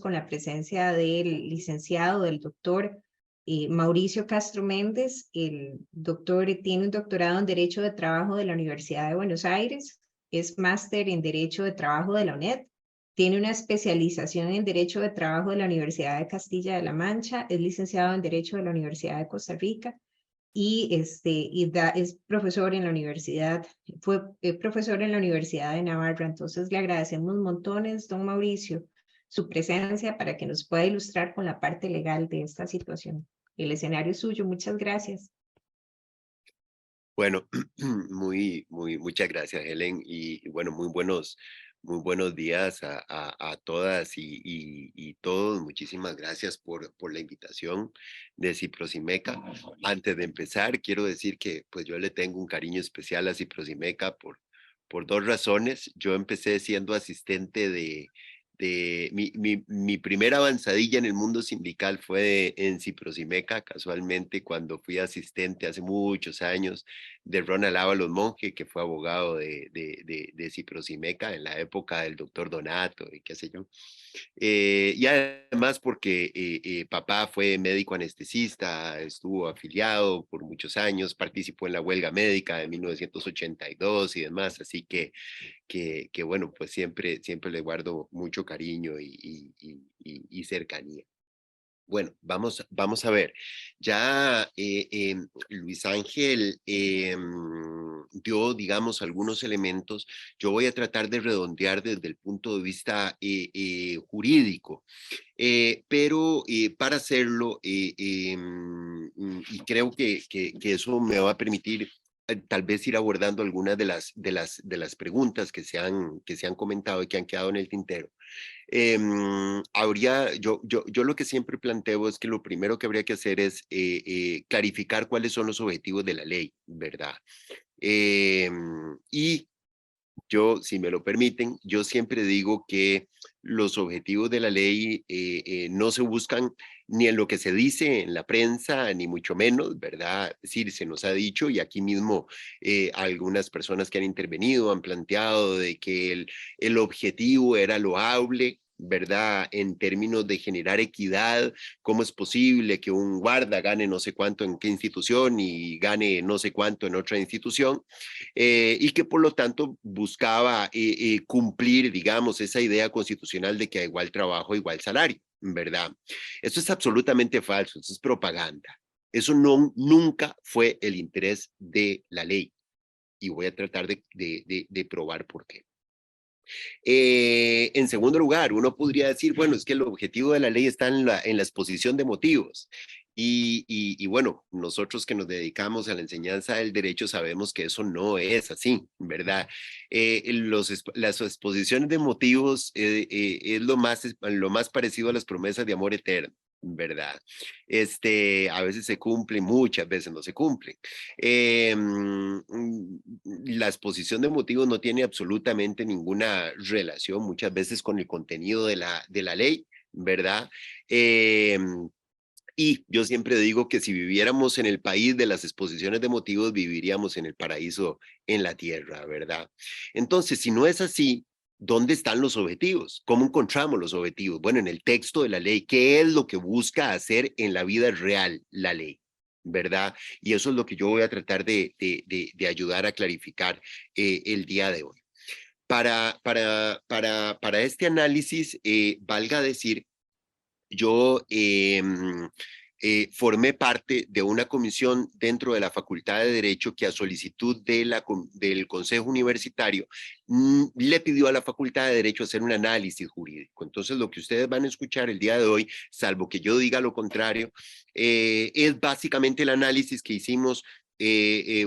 con la presencia del licenciado, del doctor Mauricio Castro Méndez. El doctor tiene un doctorado en Derecho de Trabajo de la Universidad de Buenos Aires, es máster en Derecho de Trabajo de la UNED, tiene una especialización en Derecho de Trabajo de la Universidad de Castilla de la Mancha, es licenciado en Derecho de la Universidad de Costa Rica y es profesor en la universidad, fue profesor en la Universidad de Navarra. Entonces le agradecemos montones, don Mauricio, su presencia para que nos pueda ilustrar con la parte legal de esta situación. El escenario es suyo, muchas gracias. Bueno, muchas gracias, Helen, y bueno, muy buenos días a todas y todos. Muchísimas gracias por la invitación de Ciprosimeca. Antes de empezar, quiero decir que pues yo le tengo un cariño especial a Ciprosimeca por dos razones. Yo empecé siendo asistente mi primera avanzadilla en el mundo sindical fue en Ciprosimeca, casualmente cuando fui asistente hace muchos años de Ronald Ábalos Monge, que fue abogado de Ciprosimeca en la época del doctor Donato y qué sé yo. Y además porque papá fue médico anestesista, estuvo afiliado por muchos años, participó en la huelga médica de 1982 y demás, así que bueno, pues siempre le guardo mucho cariño y cercanía. Bueno, vamos a ver. Ya Luis Ángel dio, digamos, algunos elementos. Yo voy a tratar de redondear desde el punto de vista jurídico, pero para hacerlo, y creo que eso me va a permitir tal vez ir abordando algunas de las preguntas que se han comentado y que han quedado en el tintero. Yo lo que siempre planteo es que lo primero que habría que hacer es clarificar cuáles son los objetivos de la ley, ¿verdad? Y yo, si me lo permiten, yo siempre digo que los objetivos de la ley no se buscan ni en lo que se dice en la prensa, ni mucho menos, ¿verdad? Es decir, se nos ha dicho, y aquí mismo algunas personas que han intervenido han planteado de que el objetivo era loable, ¿verdad? En términos de generar equidad, ¿cómo es posible que un guarda gane no sé cuánto en qué institución y gane no sé cuánto en otra institución? Y que por lo tanto buscaba cumplir, digamos, esa idea constitucional de que a igual trabajo, igual salario, ¿verdad? Eso es absolutamente falso, eso es propaganda. Eso nunca fue el interés de la ley y voy a tratar de probar por qué. En segundo lugar, uno podría decir, bueno, es que el objetivo de la ley está en la exposición de motivos. Y bueno, nosotros que nos dedicamos a la enseñanza del derecho sabemos que eso no es así, ¿verdad? Las exposiciones de motivos es lo más parecido a las promesas de amor eterno, ¿verdad? A veces se cumplen, muchas veces no se cumplen. La exposición de motivos no tiene absolutamente ninguna relación muchas veces con el contenido de la ley, ¿verdad? Y yo siempre digo que si viviéramos en el país de las exposiciones de motivos, viviríamos en el paraíso en la tierra, ¿verdad? Entonces, si no es así, ¿dónde están los objetivos? ¿Cómo encontramos los objetivos? Bueno, en el texto de la ley, ¿qué es lo que busca hacer en la vida real la ley? ¿Verdad? Y eso es lo que yo voy a tratar de ayudar a clarificar el día de hoy. Para este análisis, valga decir, yo formé parte de una comisión dentro de la Facultad de Derecho que a solicitud del Consejo Universitario le pidió a la Facultad de Derecho hacer un análisis jurídico. Entonces, lo que ustedes van a escuchar el día de hoy, salvo que yo diga lo contrario, es básicamente el análisis que hicimos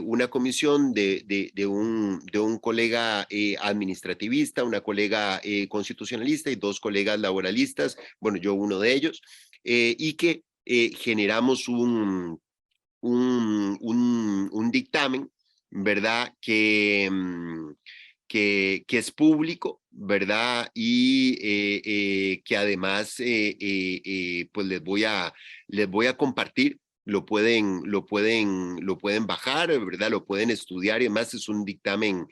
una comisión de un colega administrativista, una colega constitucionalista y dos colegas laboralistas, bueno, yo uno de ellos, y que generamos un dictamen, ¿verdad? Que es público, ¿verdad? Y que además, pues les voy a compartir. Lo pueden bajar, ¿verdad? Lo pueden estudiar y además es un dictamen,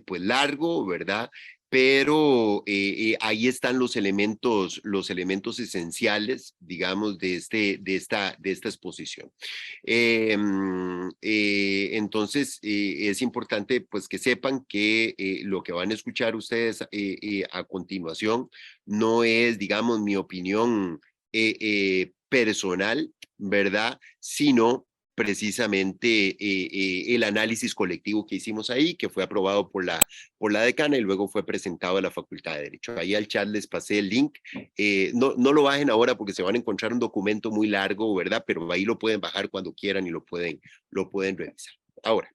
pues largo, ¿verdad? pero ahí están los elementos esenciales, digamos, de esta exposición. Entonces, es importante pues que sepan que lo que van a escuchar ustedes a continuación no es, digamos, mi opinión personal, ¿verdad? Sino precisamente el análisis colectivo que hicimos ahí, que fue aprobado por la decana y luego fue presentado a la Facultad de Derecho. Ahí al chat les pasé el link. No lo bajen ahora porque se van a encontrar un documento muy largo, ¿verdad? Pero ahí lo pueden bajar cuando quieran y lo pueden revisar. Ahora,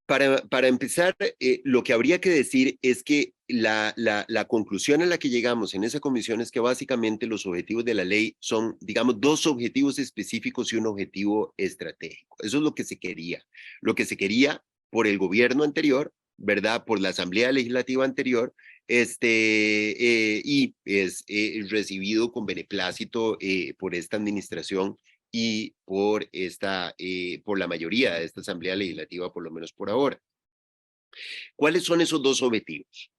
para empezar, lo que habría que decir es que la conclusión a la que llegamos en esa comisión es que básicamente los objetivos de la ley son, digamos, dos objetivos específicos y un objetivo estratégico. Eso es lo que se quería. Lo que se quería por el gobierno anterior, ¿verdad? Por la Asamblea Legislativa anterior, y es recibido con beneplácito por esta administración y por la mayoría de esta Asamblea Legislativa, por lo menos por ahora. ¿Cuáles son esos dos objetivos?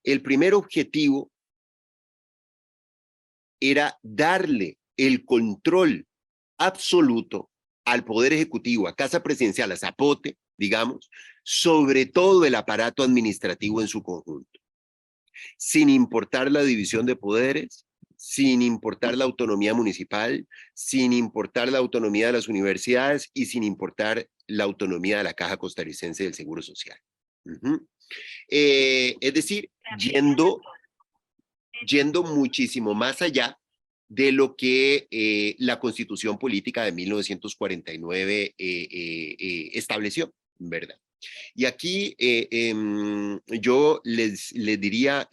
El primer objetivo era darle el control absoluto al Poder Ejecutivo, a Casa Presidencial, a Zapote, digamos, sobre todo el aparato administrativo en su conjunto, sin importar la división de poderes, sin importar la autonomía municipal, sin importar la autonomía de las universidades y sin importar la autonomía de la Caja Costarricense del Seguro Social. Es decir, yendo muchísimo más allá de lo que la Constitución Política de 1949 estableció, ¿verdad? Y aquí yo les diría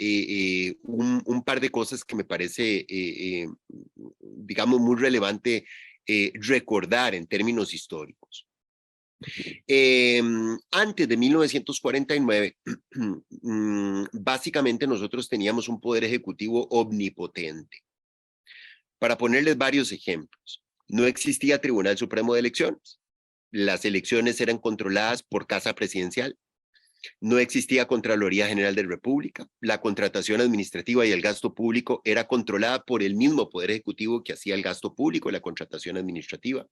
un par de cosas que me parece, digamos, muy relevante recordar en términos históricos. Antes de 1949, básicamente nosotros teníamos un poder ejecutivo omnipotente. Para ponerles varios ejemplos, no existía Tribunal Supremo de Elecciones. Las elecciones eran controladas por Casa Presidencial. No existía Contraloría General de la República. La contratación administrativa y el gasto público era controlada por el mismo Poder Ejecutivo que hacía el gasto público y la contratación administrativa.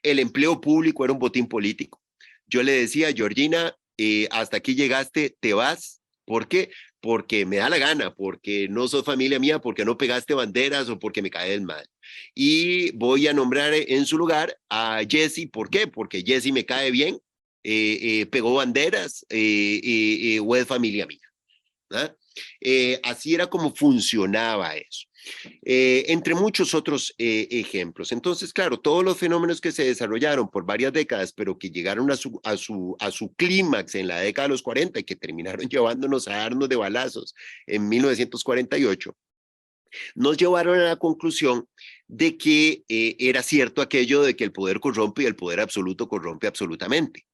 El empleo público era un botín político. Yo le decía, Georgina, hasta aquí llegaste, te vas. ¿Por qué? Porque me da la gana, porque no sos familia mía, porque no pegaste banderas o porque me caes mal. Y voy a nombrar en su lugar a Jesse. ¿Por qué? Porque Jesse me cae bien, pegó banderas o es familia mía. ¿Ah? Así era como funcionaba eso. Entre muchos otros ejemplos. Entonces, claro, todos los fenómenos que se desarrollaron por varias décadas, pero que llegaron a su clímax en la década de los 40 y que terminaron llevándonos a darnos de balazos en 1948, nos llevaron a la conclusión de que era cierto aquello de que el poder corrompe y el poder absoluto corrompe absolutamente.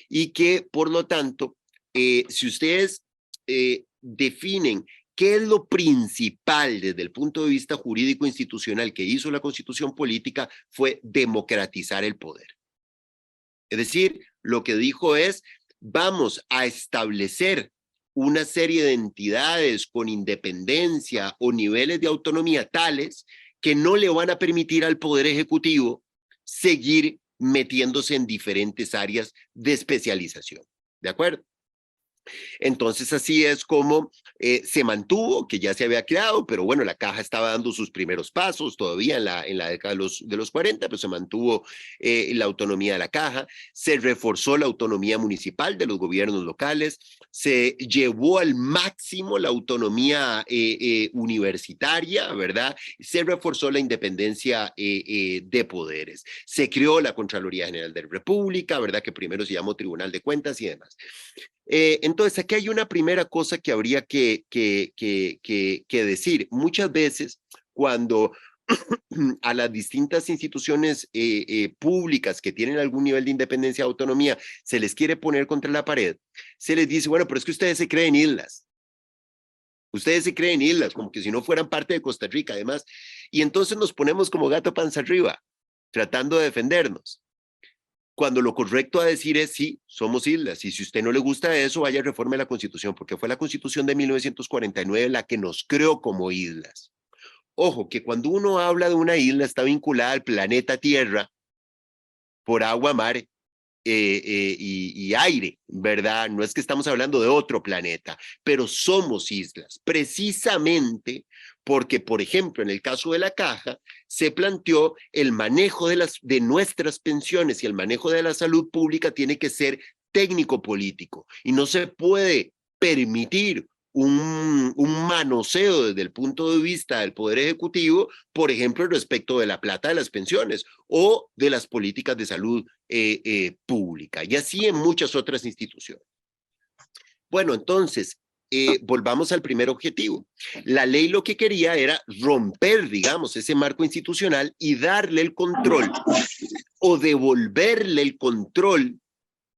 Y que, por lo tanto, si ustedes definen qué es lo principal desde el punto de vista jurídico institucional que hizo la Constitución Política, fue democratizar el poder. Es decir, lo que dijo es, vamos a establecer una serie de entidades con independencia o niveles de autonomía tales que no le van a permitir al Poder Ejecutivo seguir metiéndose en diferentes áreas de especialización. ¿De acuerdo? Entonces así es como se mantuvo, que ya se había creado, pero bueno, la caja estaba dando sus primeros pasos todavía en la década de los 40, pero se mantuvo la autonomía de la caja, se reforzó la autonomía municipal de los gobiernos locales, se llevó al máximo la autonomía universitaria, ¿verdad? Se reforzó la independencia de poderes, se creó la Contraloría General de la República, ¿verdad? Que primero se llamó Tribunal de Cuentas y demás. Entonces, aquí hay una primera cosa que habría que decir. Muchas veces, cuando a las distintas instituciones públicas que tienen algún nivel de independencia o autonomía se les quiere poner contra la pared, se les dice, bueno, pero es que ustedes se creen islas. Ustedes se creen islas, como que si no fueran parte de Costa Rica, además. Y entonces nos ponemos como gato panza arriba, tratando de defendernos. cuando lo correcto a decir es sí, somos islas, y si a usted no le gusta eso, vaya a reforme la Constitución, porque fue la Constitución de 1949 la que nos creó como islas. Ojo, que cuando uno habla de una isla está vinculada al planeta Tierra por agua, mar y aire, ¿verdad? No es que estamos hablando de otro planeta, pero somos islas, precisamente porque, por ejemplo, en el caso de la Caja, se planteó el manejo de nuestras pensiones y el manejo de la salud pública tiene que ser técnico-político y no se puede permitir un manoseo desde el punto de vista del Poder Ejecutivo, por ejemplo, respecto de la plata de las pensiones o de las políticas de salud pública, y así en muchas otras instituciones. Bueno, entonces, volvamos al primer objetivo. La ley lo que quería era romper, digamos, ese marco institucional y darle el control o devolverle el control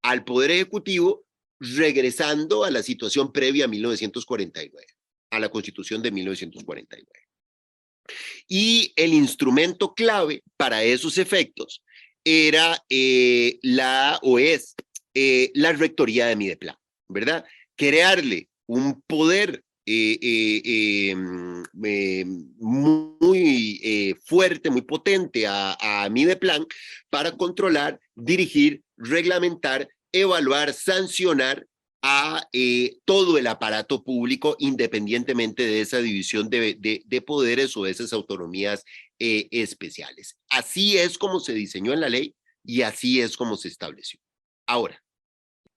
al Poder Ejecutivo regresando a la situación previa a 1949, a la Constitución de 1949. Y el instrumento clave para esos efectos era la rectoría de Mideplan, ¿verdad? Crearle un poder muy fuerte, muy potente a Mideplan para controlar, dirigir, reglamentar, evaluar, sancionar a todo el aparato público independientemente de esa división de poderes o de esas autonomías especiales. Así es como se diseñó en la ley y así es como se estableció. Ahora,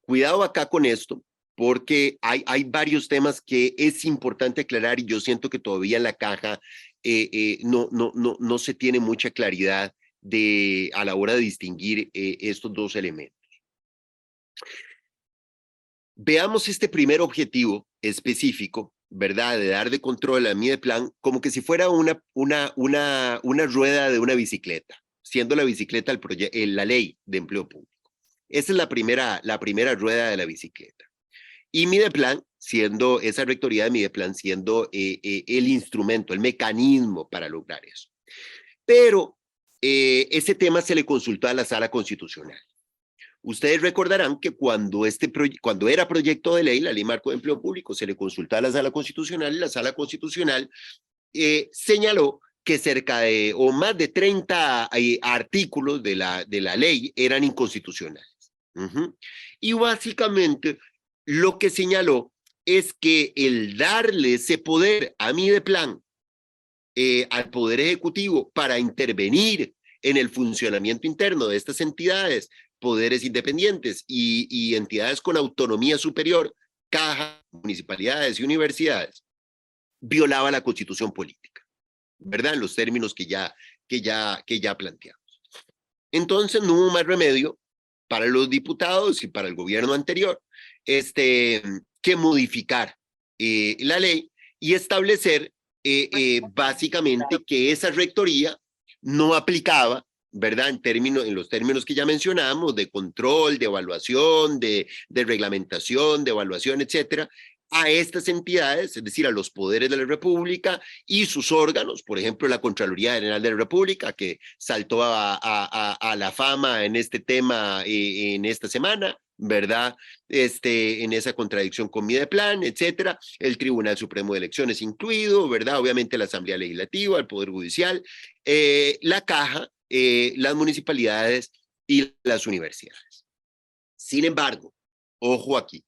cuidado acá con esto, porque hay varios temas que es importante aclarar y yo siento que todavía en la Caja no se tiene mucha claridad a la hora de distinguir estos dos elementos. Veamos este primer objetivo específico, ¿verdad? De dar de control a Mideplan como que si fuera una rueda de una bicicleta, siendo la bicicleta la ley de empleo público. Esa es la primera rueda de la bicicleta. Y Mideplan, siendo esa rectoría de Mideplan, siendo el instrumento, el mecanismo para lograr eso. Pero ese tema se le consultó a la Sala Constitucional. Ustedes recordarán que cuando era proyecto de ley, la Ley Marco de Empleo Público, se le consultó a la Sala Constitucional y la Sala Constitucional señaló que cerca de o más de 30 artículos de la ley eran inconstitucionales. Y básicamente lo que señaló es que el darle ese poder a Mideplan al Poder Ejecutivo para intervenir en el funcionamiento interno de estas entidades, poderes independientes y entidades con autonomía superior, caja, municipalidades y universidades, violaba la Constitución política, ¿verdad? En los términos que ya planteamos. Entonces no hubo más remedio para los diputados y para el gobierno anterior que modificar la ley y establecer básicamente que esa rectoría no aplicaba, ¿verdad? En los términos que ya mencionamos, de control, de evaluación, de reglamentación, de evaluación, etcétera, a estas entidades, es decir, a los poderes de la República y sus órganos, por ejemplo, la Contraloría General de la República, que saltó a la fama en este tema en esta semana, ¿verdad? En esa contradicción con Mideplan, etcétera, el Tribunal Supremo de Elecciones incluido, ¿verdad? Obviamente la Asamblea Legislativa, el Poder Judicial, la Caja, las municipalidades y las universidades. Sin embargo, ojo aquí,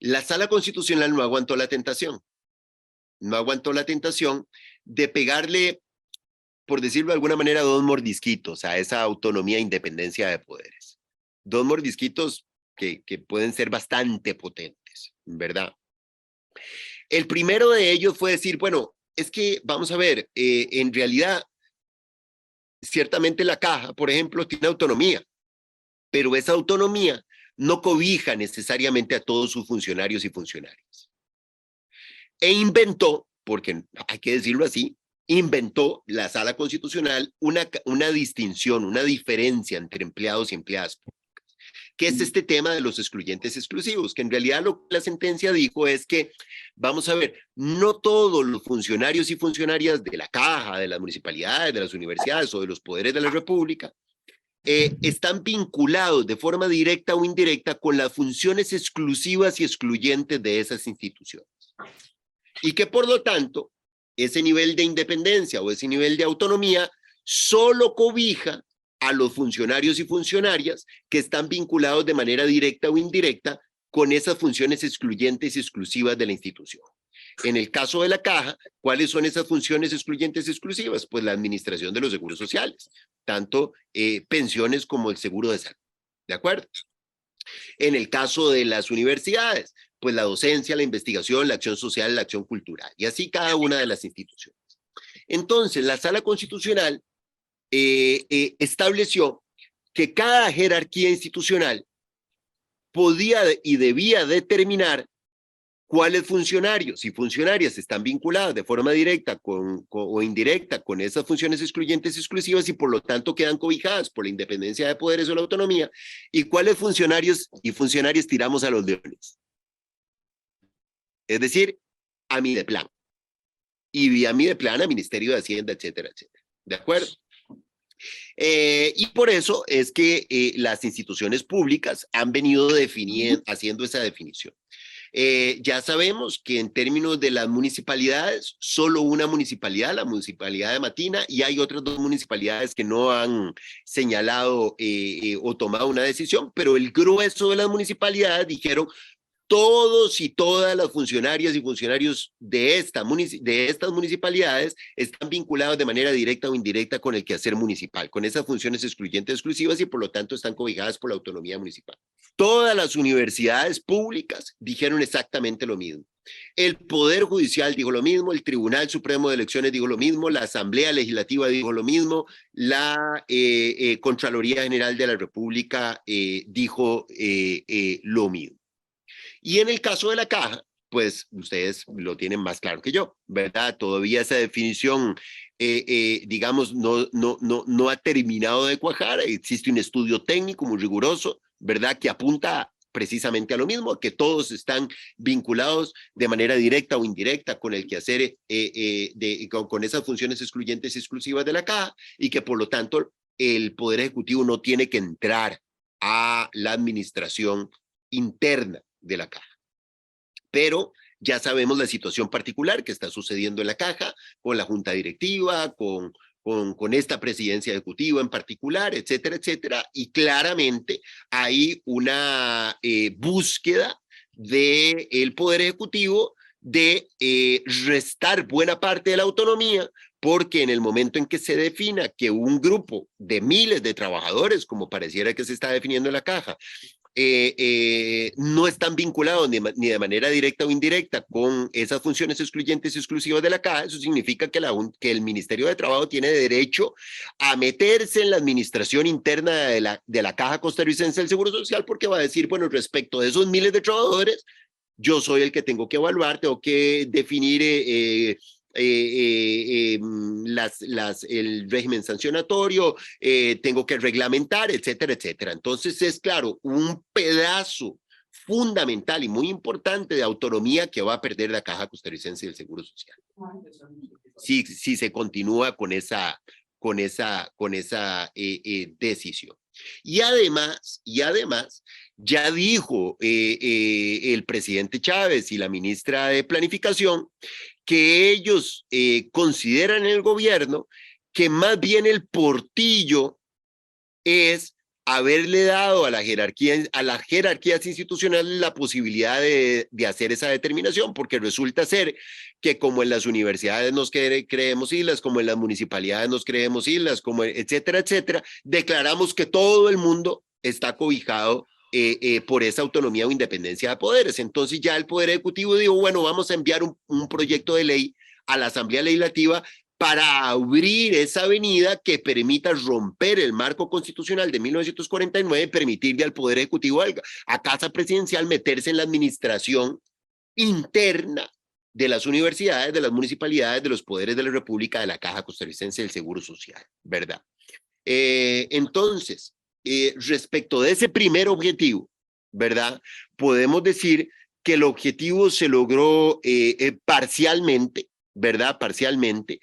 la Sala Constitucional no aguantó la tentación, de pegarle, por decirlo de alguna manera, dos mordisquitos a esa autonomía e independencia de poderes. Dos mordisquitos que pueden ser bastante potentes, ¿verdad? El primero de ellos fue decir, bueno, es que, vamos a ver, en realidad, ciertamente la Caja, por ejemplo, tiene autonomía, pero esa autonomía no cobija necesariamente a todos sus funcionarios y funcionarias. E inventó, porque hay que decirlo así, inventó la Sala Constitucional una distinción, una diferencia entre empleados y empleadas públicas, que es este tema de los excluyentes exclusivos, que en realidad lo que la sentencia dijo es que, vamos a ver, no todos los funcionarios y funcionarias de la Caja, de las municipalidades, de las universidades o de los poderes de la República están vinculados de forma directa o indirecta con las funciones exclusivas y excluyentes de esas instituciones. Y que por lo tanto, ese nivel de independencia o ese nivel de autonomía solo cobija a los funcionarios y funcionarias que están vinculados de manera directa o indirecta con esas funciones excluyentes y exclusivas de la institución. En el caso de la Caja, ¿cuáles son esas funciones excluyentes y exclusivas? Pues la administración de los seguros sociales, tanto pensiones como el seguro de salud. ¿De acuerdo? En el caso de las universidades, pues la docencia, la investigación, la acción social, la acción cultural, y así cada una de las instituciones. Entonces, la Sala Constitucional estableció que cada jerarquía institucional podía y debía determinar cuáles funcionarios y funcionarias están vinculados de forma directa o indirecta con esas funciones excluyentes y exclusivas y por lo tanto quedan cobijadas por la independencia de poderes o la autonomía, y cuáles funcionarios y funcionarias tiramos a los leones. Es decir, a mi de plan. Y a mi de plan a Ministerio de Hacienda, etcétera, etcétera. ¿De acuerdo? Y por eso es que las instituciones públicas han venido haciendo esa definición. Ya sabemos que en términos de las municipalidades, solo una municipalidad, la municipalidad de Matina, y hay otras dos municipalidades que no han señalado o tomado una decisión, pero el grueso de las municipalidades dijeron: todos y todas las funcionarias y funcionarios de estas municipalidades están vinculados de manera directa o indirecta con el quehacer municipal, con esas funciones excluyentes exclusivas y por lo tanto están cobijadas por la autonomía municipal. Todas las universidades públicas dijeron exactamente lo mismo. El Poder Judicial dijo lo mismo, el Tribunal Supremo de Elecciones dijo lo mismo, la Asamblea Legislativa dijo lo mismo, la Contraloría General de la República dijo lo mismo. Y en el caso de la Caja, pues ustedes lo tienen más claro que yo, ¿verdad? Todavía esa definición, digamos, no ha terminado de cuajar. Existe un estudio técnico muy riguroso, ¿verdad?, que apunta precisamente a lo mismo, que todos están vinculados de manera directa o indirecta con el quehacer, con esas funciones excluyentes y exclusivas de la Caja, y que por lo tanto el Poder Ejecutivo no tiene que entrar a la administración interna de la Caja. Pero ya sabemos la situación particular que está sucediendo en la Caja, con la junta directiva, con esta presidencia ejecutiva en particular, etcétera, etcétera, y claramente hay una búsqueda del Poder Ejecutivo de restar buena parte de la autonomía, porque en el momento en que se defina que un grupo de miles de trabajadores, como pareciera que se está definiendo en la Caja, no están vinculados ni de manera directa o indirecta con esas funciones excluyentes y exclusivas de la Caja, eso significa que el Ministerio de Trabajo tiene derecho a meterse en la administración interna de la Caja Costarricense del Seguro Social, porque va a decir: bueno, respecto de esos miles de trabajadores, yo soy el que tengo que evaluar, tengo que definir el régimen sancionatorio, tengo que reglamentar, etcétera, etcétera. Entonces es claro, un pedazo fundamental y muy importante de autonomía que va a perder la Caja Costarricense del Seguro Social. Si se continúa con esa decisión. Y además, ya dijo el presidente Chávez y la ministra de Planificación que ellos consideran en el gobierno que más bien el portillo es haberle dado a las jerarquías institucionales la posibilidad de hacer esa determinación, porque resulta ser que como en las universidades nos creemos islas, como en las municipalidades nos creemos islas, como etcétera, etcétera, declaramos que todo el mundo está cobijado por esa autonomía o independencia de poderes. Entonces ya el Poder Ejecutivo dijo: bueno, vamos a enviar un proyecto de ley a la Asamblea Legislativa para abrir esa avenida que permita romper el marco constitucional de 1949 y permitirle al Poder Ejecutivo, a Casa Presidencial, meterse en la administración interna de las universidades, de las municipalidades, de los poderes de la República, de la Caja Costarricense del Seguro Social, ¿verdad? Entonces, respecto de ese primer objetivo, ¿verdad?, podemos decir que el objetivo se logró parcialmente, ¿verdad? Parcialmente,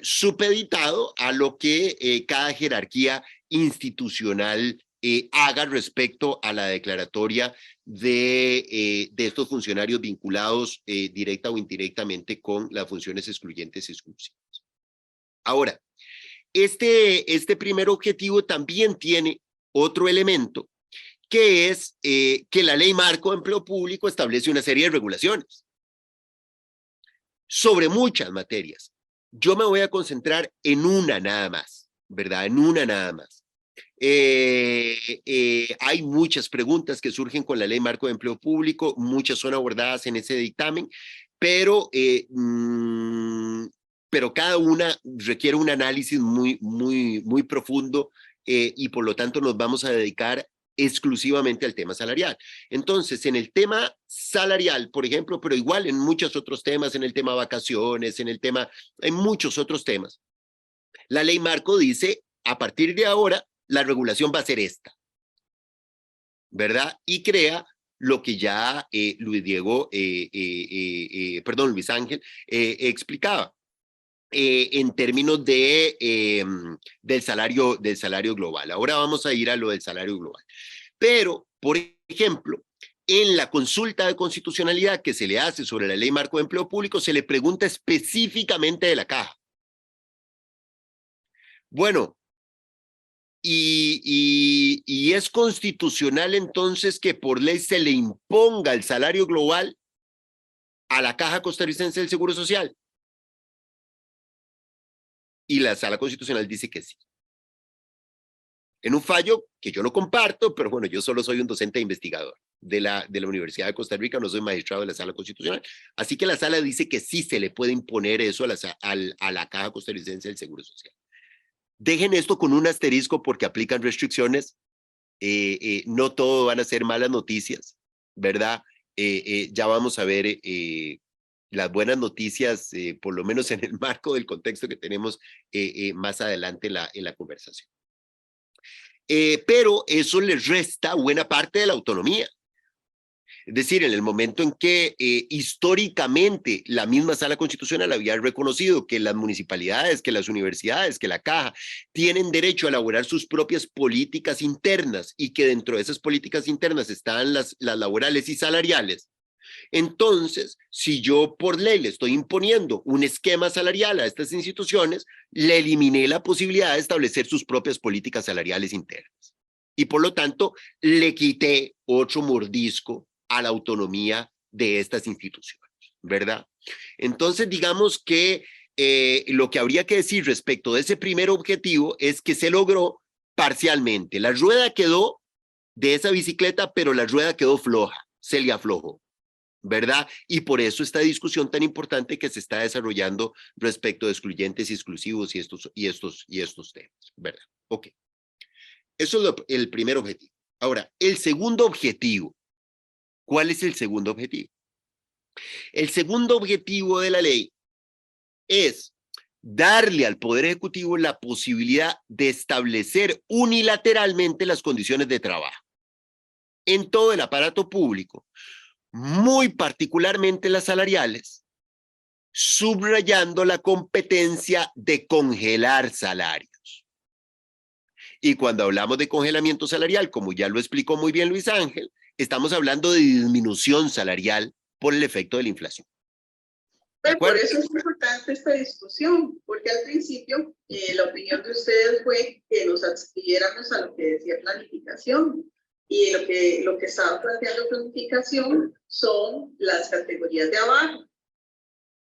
supeditado a lo que cada jerarquía institucional haga respecto a la declaratoria de estos funcionarios vinculados directa o indirectamente con las funciones excluyentes y exclusivas. Ahora, este primer objetivo también tiene otro elemento, que es que la Ley Marco de Empleo Público establece una serie de regulaciones sobre muchas materias. Yo me voy a concentrar en una nada más, ¿verdad? En una nada más. Hay muchas preguntas que surgen con la Ley Marco de Empleo Público, muchas son abordadas en ese dictamen, pero cada una requiere un análisis muy profundo y por lo tanto nos vamos a dedicar exclusivamente al tema salarial. Entonces, en el tema salarial, por ejemplo, pero igual en muchos otros temas, en el tema vacaciones, en muchos otros temas, la ley marco dice, a partir de ahora, la regulación va a ser esta, ¿verdad? Y crea lo que ya Luis Ángel explicaba. En términos del salario global. Ahora vamos a ir a lo del salario global. Pero, por ejemplo, en la consulta de constitucionalidad que se le hace sobre la Ley Marco de Empleo Público, se le pregunta específicamente de la caja. Bueno, y es constitucional entonces que por ley se le imponga el salario global a la Caja Costarricense del Seguro Social. Y la Sala Constitucional dice que sí. En un fallo que yo no comparto, pero bueno, yo solo soy un docente e investigador de la Universidad de Costa Rica, no soy magistrado de la Sala Constitucional, así que la Sala dice que sí se le puede imponer eso a la Caja Costarricense del Seguro Social. Dejen esto con un asterisco porque aplican restricciones, no todo van a ser malas noticias, ¿verdad? Ya vamos a ver las buenas noticias, por lo menos en el marco del contexto que tenemos más adelante en la conversación. Pero eso les resta buena parte de la autonomía. Es decir, en el momento en que históricamente la misma Sala Constitucional había reconocido que las municipalidades, que las universidades, que la Caja tienen derecho a elaborar sus propias políticas internas y que dentro de esas políticas internas están las laborales y salariales, entonces, si yo por ley le estoy imponiendo un esquema salarial a estas instituciones, le eliminé la posibilidad de establecer sus propias políticas salariales internas. Y por lo tanto, le quité otro mordisco a la autonomía de estas instituciones, ¿verdad? Entonces, digamos que lo que habría que decir respecto de ese primer objetivo es que se logró parcialmente. La rueda quedó de esa bicicleta, pero la rueda quedó floja, se le aflojó, ¿verdad? Y por eso esta discusión tan importante que se está desarrollando respecto de excluyentes y exclusivos y estos temas, ¿verdad? Ok. Eso es el primer objetivo. Ahora, el segundo objetivo. ¿Cuál es el segundo objetivo? El segundo objetivo de la ley es darle al Poder Ejecutivo la posibilidad de establecer unilateralmente las condiciones de trabajo en todo el aparato público, muy particularmente las salariales, subrayando la competencia de congelar salarios. Y cuando hablamos de congelamiento salarial, como ya lo explicó muy bien Luis Ángel, estamos hablando de disminución salarial por el efecto de la inflación. Pero por eso es importante esta discusión, porque al principio la opinión de ustedes fue que nos adscribiéramos a lo que decía planificación. Y lo que estaba planteando planificación son las categorías de abajo.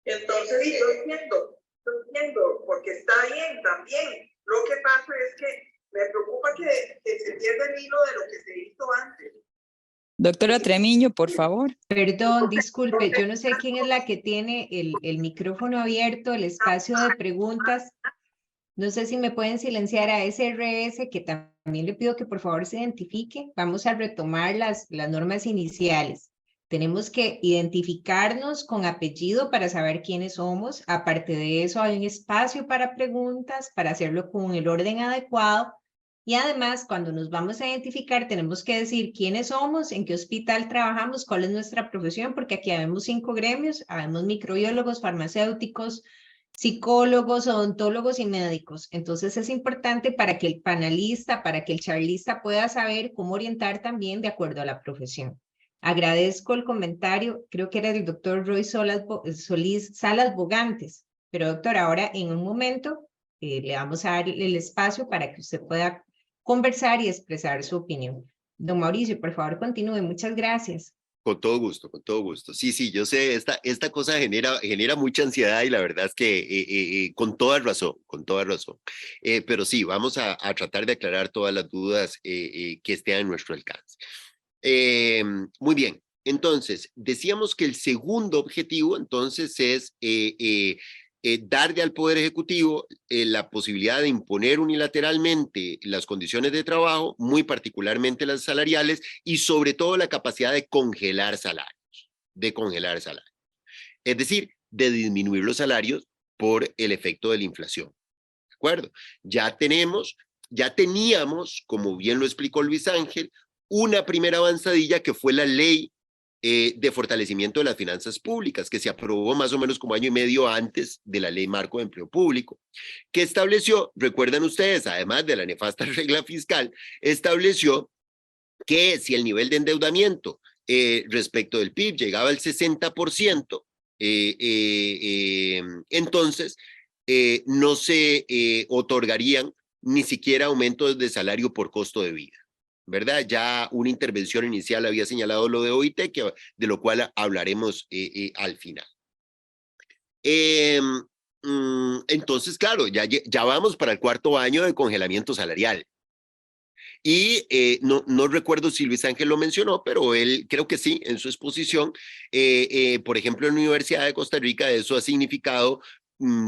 Entonces, sí, yo entiendo, porque está bien también. Lo que pasa es que me preocupa que se pierda el hilo de lo que se hizo antes. Doctora Tremiño, por favor. Perdón, disculpe, yo no sé quién es la que tiene el micrófono abierto, el espacio de preguntas. No sé si me pueden silenciar a SRS, que también le pido que por favor se identifique. Vamos a retomar las normas iniciales. Tenemos que identificarnos con apellido para saber quiénes somos. Aparte de eso, hay un espacio para preguntas, para hacerlo con el orden adecuado. Y además, cuando nos vamos a identificar, tenemos que decir quiénes somos, en qué hospital trabajamos, cuál es nuestra profesión, porque aquí habemos 5 gremios, habemos microbiólogos, farmacéuticos, psicólogos, odontólogos y médicos. Entonces es importante para que el panelista, para que el charlista pueda saber cómo orientar también de acuerdo a la profesión. Agradezco el comentario, creo que era del doctor Roy Solís Salas Bogantes, pero doctor, ahora en un momento le vamos a dar el espacio para que usted pueda conversar y expresar su opinión. Don Mauricio, por favor, continúe. Muchas gracias. Con todo gusto, con todo gusto. Sí, sí, yo sé, esta cosa genera mucha ansiedad y la verdad es que con toda razón, con toda razón. Pero sí, vamos a tratar de aclarar todas las dudas que estén a nuestro alcance. Muy bien, entonces, decíamos que el segundo objetivo entonces es darle al Poder Ejecutivo la posibilidad de imponer unilateralmente las condiciones de trabajo, muy particularmente las salariales, y sobre todo la capacidad de congelar salarios, es decir, de disminuir los salarios por el efecto de la inflación. ¿De acuerdo? Ya teníamos, como bien lo explicó Luis Ángel, una primera avanzadilla que fue la ley de fortalecimiento de las finanzas públicas, que se aprobó más o menos como año y medio antes de la Ley Marco de Empleo Público, que estableció, recuerdan ustedes, además de la nefasta regla fiscal, estableció que si el nivel de endeudamiento respecto del PIB llegaba al 60%, entonces no se otorgarían ni siquiera aumentos de salario por costo de vida, ¿verdad? Ya una intervención inicial había señalado lo de OIT, de lo cual hablaremos al final. Entonces, claro, ya vamos para el 4º año de congelamiento salarial. Y no recuerdo si Luis Ángel lo mencionó, pero él creo que sí, en su exposición, por ejemplo, en la Universidad de Costa Rica, eso ha significado,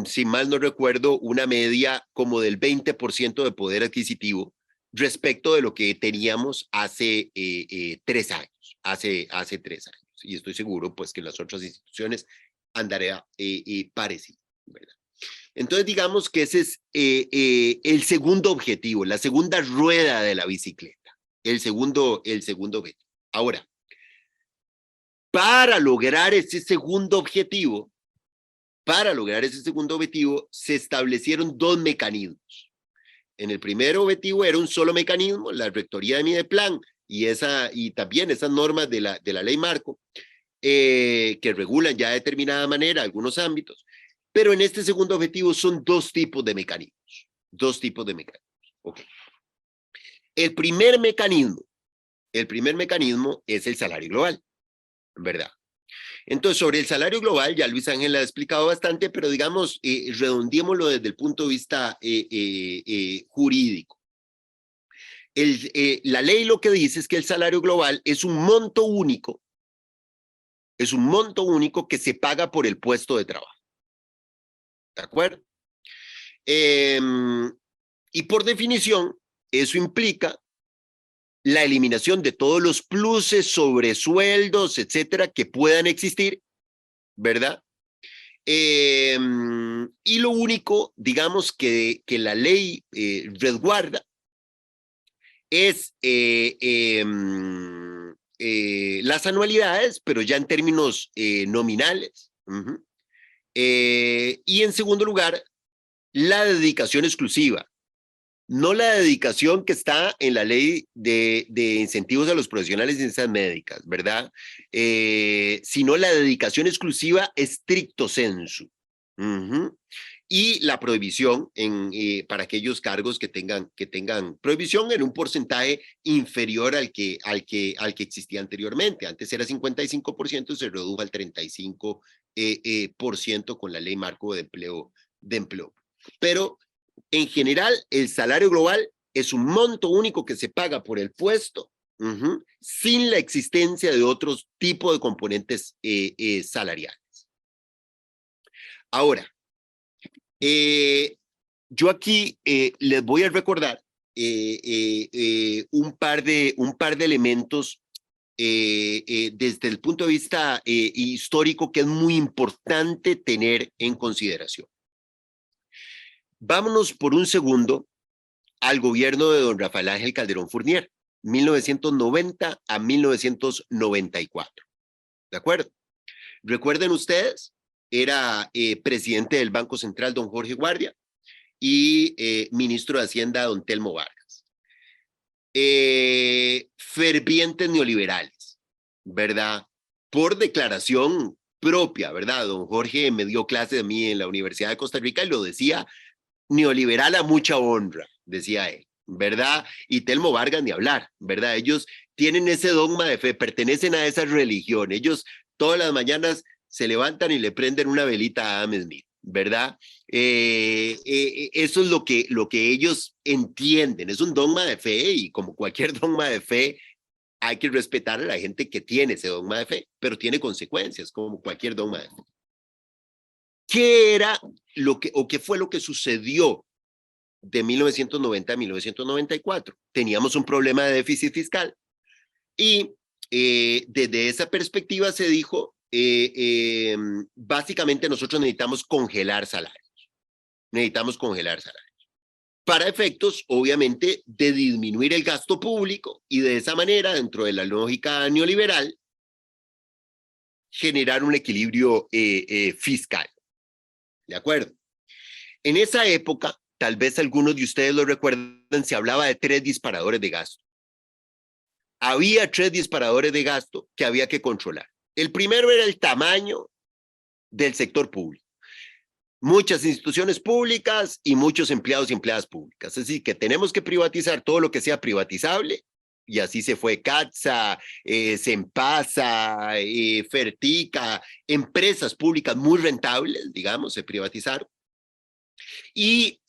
si mal no recuerdo, una media como del 20% de poder adquisitivo respecto de lo que teníamos hace 3 años, hace 3 años. Y estoy seguro pues que en las otras instituciones andará parecido, ¿verdad? Entonces digamos que ese es el segundo objetivo, la segunda rueda de la bicicleta, el segundo objetivo. Ahora, para lograr ese segundo objetivo, se establecieron 2 mecanismos. En el primer objetivo era un solo mecanismo, la rectoría de Mideplan y también esas normas de la ley Marco, que regulan ya de determinada manera algunos ámbitos. Pero en este segundo objetivo son 2 tipos de mecanismos. Okay. El primer mecanismo es el salario global, ¿verdad? Entonces, sobre el salario global, ya Luis Ángel ha explicado bastante, pero digamos, redondeémoslo desde el punto de vista jurídico. La ley lo que dice es que el salario global es un monto único que se paga por el puesto de trabajo. ¿De acuerdo? Y por definición, eso implica la eliminación de todos los pluses, sobresueldos, etcétera, que puedan existir, ¿verdad? Y lo único, digamos, que la ley resguarda es las anualidades, pero ya en términos nominales. Y en segundo lugar, la dedicación exclusiva. No la dedicación que está en la ley de incentivos a los profesionales de ciencias médicas, ¿verdad? Sino la dedicación exclusiva stricto sensu. Y la prohibición para aquellos cargos que tengan prohibición en un porcentaje inferior al que existía anteriormente. Antes era 55%, se redujo al 35% con la ley marco de empleo. Pero en general, el salario global es un monto único que se paga por el puesto, sin la existencia de otros tipos de componentes salariales. Ahora, yo aquí les voy a recordar un par de elementos desde el punto de vista histórico que es muy importante tener en consideración. Vámonos por un segundo al gobierno de don Rafael Ángel Calderón Fournier, 1990 a 1994. ¿De acuerdo? Recuerden ustedes, era presidente del Banco Central don Jorge Guardia y ministro de Hacienda don Telmo Vargas. Fervientes neoliberales, ¿verdad? Por declaración propia, ¿verdad? Don Jorge me dio clase a mí en la Universidad de Costa Rica y lo decía, neoliberal a mucha honra, decía él, ¿verdad? Y Telmo Vargas ni hablar, ¿verdad? Ellos tienen ese dogma de fe, pertenecen a esa religión, ellos todas las mañanas se levantan y le prenden una velita a Adam Smith, ¿verdad? Eso es lo que ellos entienden, es un dogma de fe y como cualquier dogma de fe, hay que respetar a la gente que tiene ese dogma de fe, pero tiene consecuencias como cualquier dogma de fe. ¿Qué era qué fue lo que sucedió de 1990 a 1994? Teníamos un problema de déficit fiscal y desde esa perspectiva se dijo, básicamente nosotros necesitamos congelar salarios. Necesitamos congelar salarios. Para efectos, obviamente, de disminuir el gasto público y de esa manera, dentro de la lógica neoliberal, generar un equilibrio fiscal. ¿De acuerdo? En esa época, tal vez algunos de ustedes lo recuerden, se hablaba de 3 disparadores de gasto. Había 3 disparadores de gasto que había que controlar. El primero era el tamaño del sector público. Muchas instituciones públicas y muchos empleados y empleadas públicas. Es decir, que tenemos que privatizar todo lo que sea privatizable, y así se fue CATSA, Sempasa, Fertica, empresas públicas muy rentables, digamos, se privatizaron. Y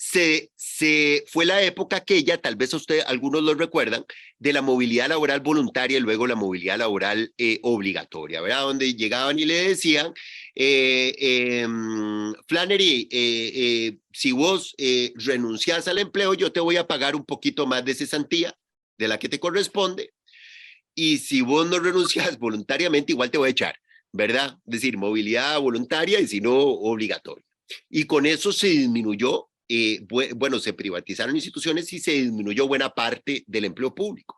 fue la época aquella, tal vez algunos lo recuerdan, de la movilidad laboral voluntaria y luego la movilidad laboral obligatoria, ¿verdad? Donde llegaban y le decían, Flannery, si vos renunciás al empleo, yo te voy a pagar un poquito más de cesantía de la que te corresponde, y si vos no renunciás voluntariamente, igual te voy a echar, ¿verdad? Es decir, movilidad voluntaria y si no, obligatoria. Y con eso se disminuyó, bueno, se privatizaron instituciones y se disminuyó buena parte del empleo público.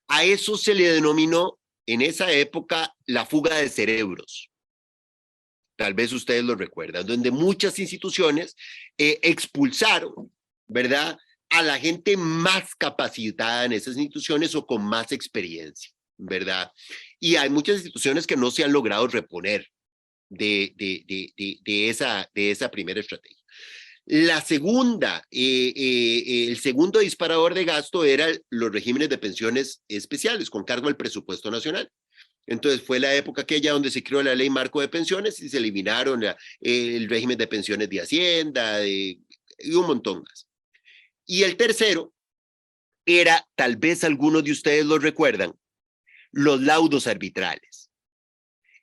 A eso se le denominó en esa época la fuga de cerebros. Tal vez ustedes lo recuerdan, donde muchas instituciones expulsaron, ¿verdad?, a la gente más capacitada en esas instituciones o con más experiencia, ¿verdad? Y hay muchas instituciones que no se han logrado reponer de esa primera estrategia. La segunda, el segundo disparador de gasto eran los regímenes de pensiones especiales con cargo al presupuesto nacional. Entonces fue la época aquella donde se creó la ley marco de pensiones y se eliminaron el régimen de pensiones de Hacienda y un montón más. Y el tercero era, tal vez algunos de ustedes lo recuerdan, los laudos arbitrales.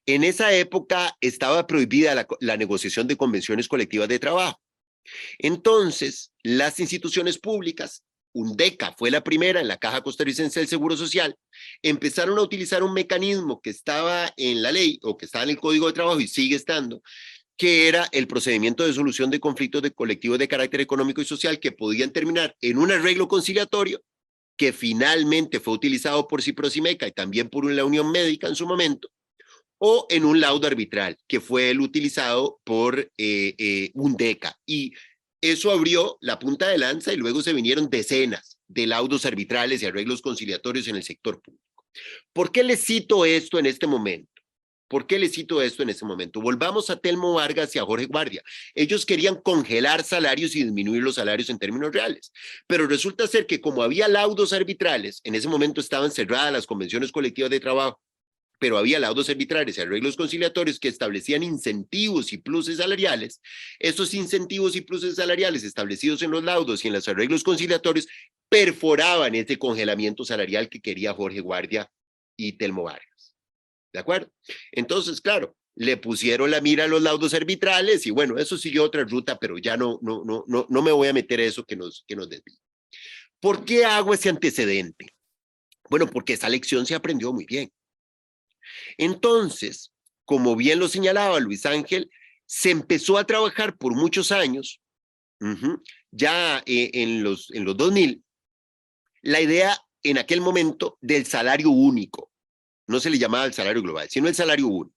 En esa época estaba prohibida la negociación de convenciones colectivas de trabajo. Entonces, las instituciones públicas, UNDECA fue la primera en la Caja Costarricense del Seguro Social, empezaron a utilizar un mecanismo que estaba en la ley o que estaba en el Código de Trabajo y sigue estando, que era el procedimiento de solución de conflictos de colectivos de carácter económico y social que podían terminar en un arreglo conciliatorio que finalmente fue utilizado por Ciprosimeca y también por la Unión Médica en su momento, o en un laudo arbitral, que fue el utilizado por UNDECA. Y eso abrió la punta de lanza y luego se vinieron decenas de laudos arbitrales y arreglos conciliatorios en el sector público. ¿Por qué les cito esto en este momento? ¿Por qué les cito esto en este momento? Volvamos a Telmo Vargas y a Jorge Guardia. Ellos querían congelar salarios y disminuir los salarios en términos reales. Pero resulta ser que como había laudos arbitrales, en ese momento estaban cerradas las convenciones colectivas de trabajo, pero había laudos arbitrales y arreglos conciliatorios que establecían incentivos y pluses salariales. Esos incentivos y pluses salariales establecidos en los laudos y en los arreglos conciliatorios perforaban ese congelamiento salarial que quería Jorge Guardia y Telmo Vargas. ¿De acuerdo? Entonces, claro, le pusieron la mira a los laudos arbitrales y bueno, eso siguió otra ruta, pero ya no me voy a meter a eso que nos desvía. ¿Por qué hago ese antecedente? Bueno, porque esa lección se aprendió muy bien. Entonces, como bien lo señalaba Luis Ángel, se empezó a trabajar por muchos años, ya en los 2000, la idea en aquel momento del salario único. No se le llamaba el salario global, sino el salario único.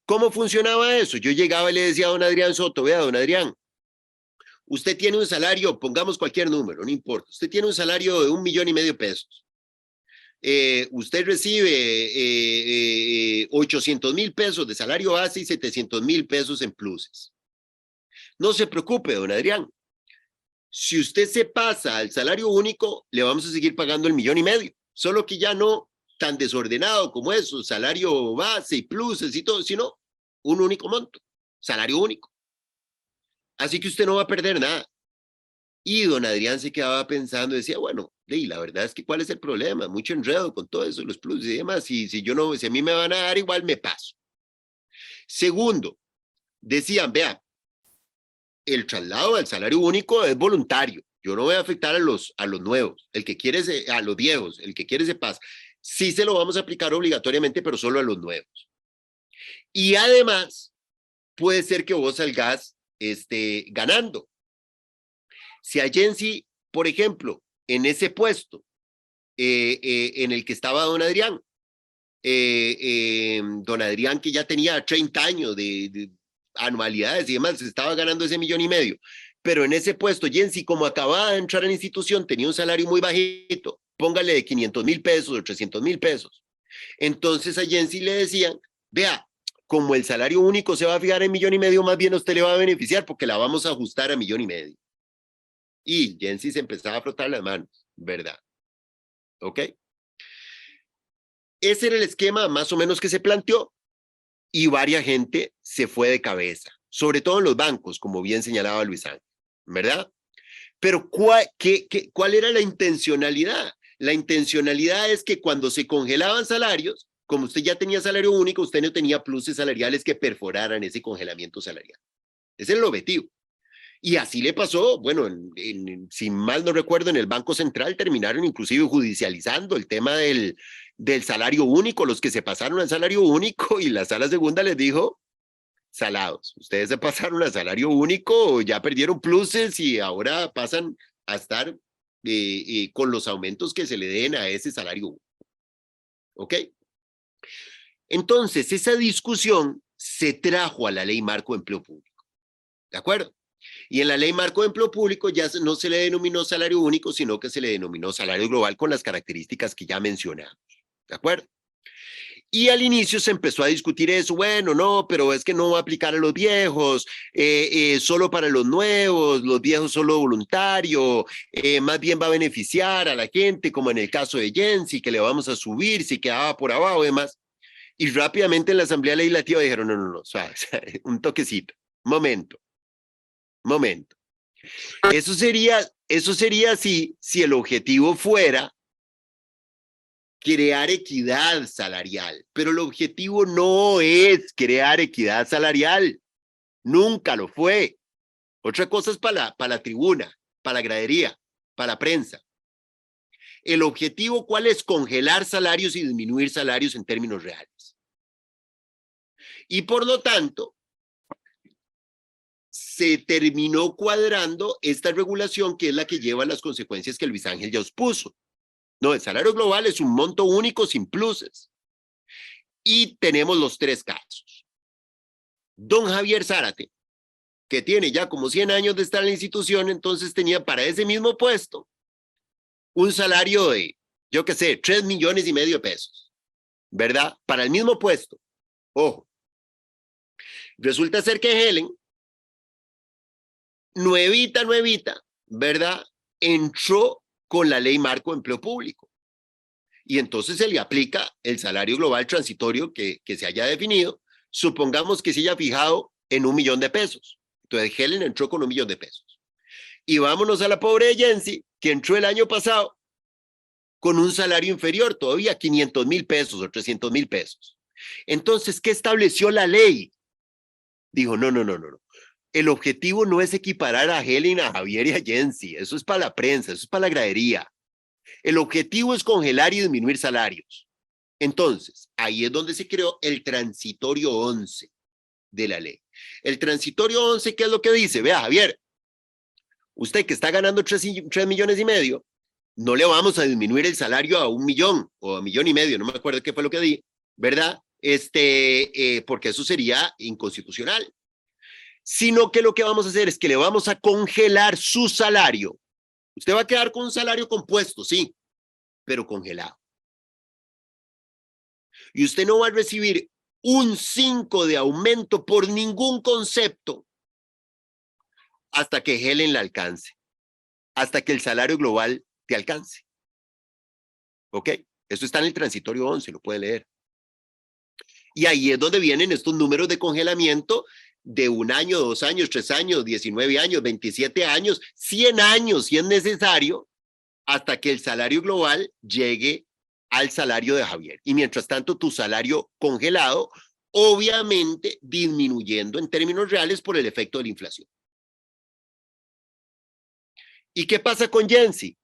¿Cómo funcionaba eso? Yo llegaba y le decía a don Adrián Soto, vea, don Adrián, usted tiene un salario, pongamos cualquier número, no importa, usted tiene un salario de 1,5 millones de pesos. Usted recibe 800,000 pesos de salario base y 700,000 pesos en pluses. No se preocupe, don Adrián. Si usted se pasa al salario único, le vamos a seguir pagando 1,5 millones, solo que ya no tan desordenado como eso, salario base y pluses y todo, sino un único monto, salario único. Así que usted no va a perder nada. Y don Adrián se quedaba pensando, decía, bueno, la verdad es que ¿cuál es el problema? Mucho enredo con todo eso, los pluses y demás. Si a mí me van a dar igual, me paso. Segundo, decían, vea, el traslado al salario único es voluntario. Yo no voy a afectar a los nuevos. El que quiere, a los viejos, el que quiere se pasa. Sí se lo vamos a aplicar obligatoriamente, pero solo a los nuevos. Y además, puede ser que vos salgas ganando. Si a Jensi, por ejemplo, en ese puesto en el que estaba don Adrián que ya tenía 30 años de anualidades y demás, se estaba ganando ese 1,5 millones, pero en ese puesto Jensi, como acababa de entrar en la institución, tenía un salario muy bajito, póngale de 500,000 pesos o 300,000 pesos. Entonces a Jensi le decían, vea, como el salario único se va a fijar en 1,5 millones, más bien a usted le va a beneficiar porque la vamos a ajustar a 1,5 millones. Y Jensi se empezaba a frotar las manos, ¿verdad? ¿Ok? Ese era el esquema más o menos que se planteó y varias gente se fue de cabeza, sobre todo en los bancos, como bien señalaba Luis Ángel, ¿verdad? Pero ¿cuál era la intencionalidad? La intencionalidad es que cuando se congelaban salarios, como usted ya tenía salario único, usted no tenía pluses salariales que perforaran ese congelamiento salarial. Ese es el objetivo. Y así le pasó, bueno, si mal no recuerdo, en el Banco Central terminaron inclusive judicializando el tema del salario único, los que se pasaron al salario único y la sala segunda les dijo, salados, ustedes se pasaron al salario único, ya perdieron pluses y ahora pasan a estar con los aumentos que se le den a ese salario único. ¿Ok? Entonces, esa discusión se trajo a la Ley Marco de Empleo Público. ¿De acuerdo? Y en la Ley Marco de Empleo Público ya no se le denominó salario único, sino que se le denominó salario global con las características que ya mencionamos. ¿De acuerdo? Y al inicio se empezó a discutir eso, bueno, no, pero es que no va a aplicar a los viejos, solo para los nuevos, los viejos solo voluntario, más bien va a beneficiar a la gente, como en el caso de Jensi, que le vamos a subir si quedaba por abajo, demás. Y rápidamente en la Asamblea Legislativa dijeron, no, suave, un toquecito, momento. Eso sería si el objetivo fuera crear equidad salarial, pero el objetivo no es crear equidad salarial, nunca lo fue. Otra cosa es para la tribuna, para la gradería, para la prensa. El objetivo, ¿cuál es? Congelar salarios y disminuir salarios en términos reales. Y por lo tanto, se terminó cuadrando esta regulación que es la que lleva a las consecuencias que Luis Ángel ya expuso. No, el salario global es un monto único sin pluses. Y tenemos los 3 casos. Don Javier Zárate, que tiene ya como 100 años de estar en la institución, entonces tenía para ese mismo puesto un salario de, yo qué sé, 3,5 millones de pesos, ¿verdad? Para el mismo puesto. Ojo. Resulta ser que Helen, nuevita, ¿verdad? Entró con la Ley Marco de Empleo Público. Y entonces se le aplica el salario global transitorio que se haya definido. Supongamos que se haya fijado en 1 millón de pesos. Entonces Helen entró con 1 millón de pesos. Y vámonos a la pobre Jensi, que entró el año pasado con un salario inferior, todavía 500,000 pesos o 300,000 pesos. Entonces, ¿qué estableció la ley? Dijo, no. El objetivo no es equiparar a Helen, a Javier y a Jensi. Eso es para la prensa, eso es para la gradería. El objetivo es congelar y disminuir salarios. Entonces, ahí es donde se creó el transitorio 11 de la ley. El transitorio 11, ¿qué es lo que dice? Vea, Javier, usted que está ganando 3,5 millones, no le vamos a disminuir el salario a 1 millón o a 1,5 millones, no me acuerdo qué fue lo que di, ¿verdad? Porque eso sería inconstitucional. Sino que lo que vamos a hacer es que le vamos a congelar su salario. Usted va a quedar con un salario compuesto, sí, pero congelado. Y usted no va a recibir un 5 de aumento por ningún concepto hasta que Helen la alcance, hasta que el salario global te alcance. ¿Ok? Eso está en el transitorio 11, lo puede leer. Y ahí es donde vienen estos números de congelamiento de 1 año, 2 años, 3 años, 19 años, 27 años, 100 años si es necesario, hasta que el salario global llegue al salario de Javier. Y mientras tanto, tu salario congelado, obviamente disminuyendo en términos reales por el efecto de la inflación. ¿Y qué pasa con Jensi?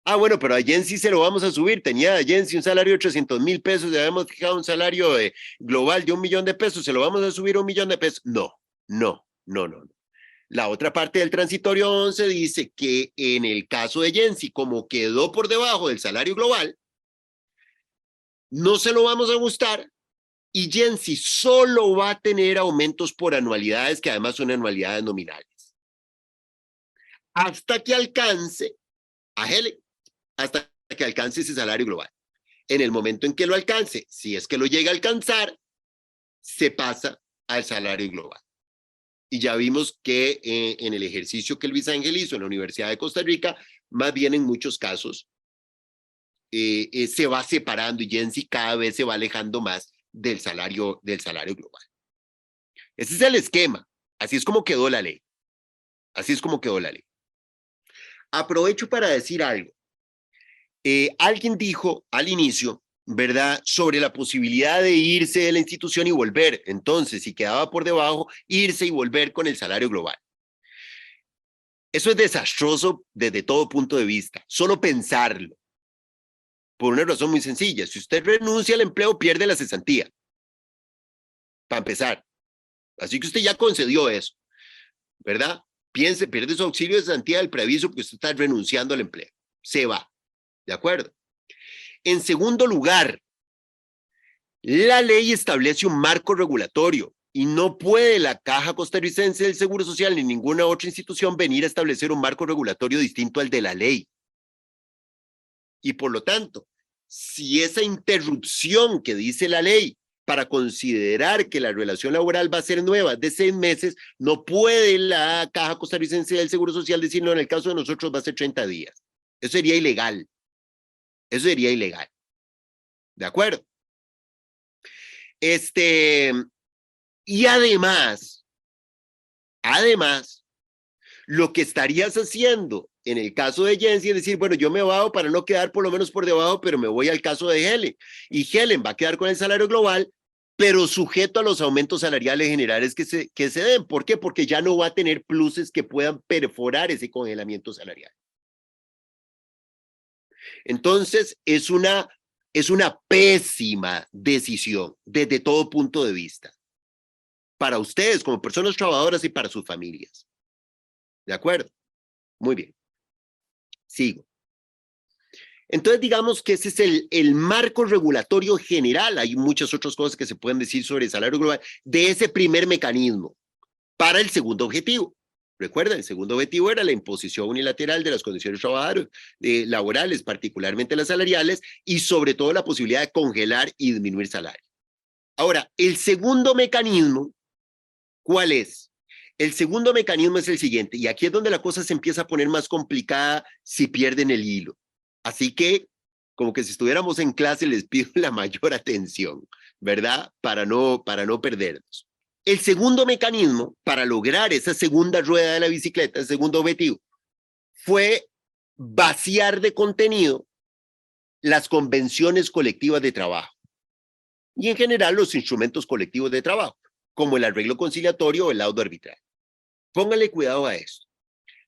Ah, bueno, pero a Jensi se lo vamos a subir. Tenía a Jensi un salario de 300,000 pesos, le habíamos fijado un salario global de 1 millón de pesos, ¿se lo vamos a subir a 1 millón de pesos? No. La otra parte del transitorio 11 dice que en el caso de Jensi, como quedó por debajo del salario global, no se lo vamos a ajustar y Jensi solo va a tener aumentos por anualidades, que además son anualidades nominales, hasta que alcance a Helen, hasta que alcance ese salario global. En el momento en que lo alcance, si es que lo llega a alcanzar, se pasa al salario global. Y ya vimos que en el ejercicio que Luis Ángel hizo en la Universidad de Costa Rica, más bien en muchos casos, se va separando y Jensi cada vez se va alejando más del salario global. Ese es el esquema. Así es como quedó la ley. Así es como quedó la ley. Aprovecho para decir algo. Alguien dijo al inicio, ¿verdad?, sobre la posibilidad de irse de la institución y volver. Entonces, si quedaba por debajo, irse y volver con el salario global. Eso es desastroso desde todo punto de vista. Solo pensarlo. Por una razón muy sencilla. Si usted renuncia al empleo, pierde la cesantía. Para empezar. Así que usted ya concedió eso, ¿verdad? Pierde su auxilio de cesantía del preaviso porque usted está renunciando al empleo. Se va. ¿De acuerdo? En segundo lugar, la ley establece un marco regulatorio y no puede la Caja Costarricense del Seguro Social ni ninguna otra institución venir a establecer un marco regulatorio distinto al de la ley. Y por lo tanto, si esa interrupción que dice la ley para considerar que la relación laboral va a ser nueva de 6 meses, no puede la Caja Costarricense del Seguro Social decir, no, en el caso de nosotros va a ser 30 días. Eso sería ilegal. Eso sería ilegal. ¿De acuerdo? Y además, lo que estarías haciendo en el caso de Jensi es decir, bueno, yo me bajo para no quedar por lo menos por debajo, pero me voy al caso de Helen. Y Helen va a quedar con el salario global, pero sujeto a los aumentos salariales generales que se den. ¿Por qué? Porque ya no va a tener pluses que puedan perforar ese congelamiento salarial. Entonces, es una pésima decisión desde todo punto de vista. Para ustedes como personas trabajadoras y para sus familias. ¿De acuerdo? Muy bien. Sigo. Entonces, digamos que ese es el marco regulatorio general. Hay muchas otras cosas que se pueden decir sobre el salario global de ese primer mecanismo para el segundo objetivo. Recuerda, el segundo objetivo era la imposición unilateral de las condiciones laborales, particularmente las salariales, y sobre todo la posibilidad de congelar y disminuir salario. Ahora, el segundo mecanismo, ¿cuál es? El segundo mecanismo es el siguiente, y aquí es donde la cosa se empieza a poner más complicada si pierden el hilo. Así que, como que si estuviéramos en clase, les pido la mayor atención, ¿verdad? Para no perdernos. El segundo mecanismo para lograr esa segunda rueda de la bicicleta, el segundo objetivo, fue vaciar de contenido las convenciones colectivas de trabajo y en general los instrumentos colectivos de trabajo, como el arreglo conciliatorio o el laudo arbitral. Póngale cuidado a esto.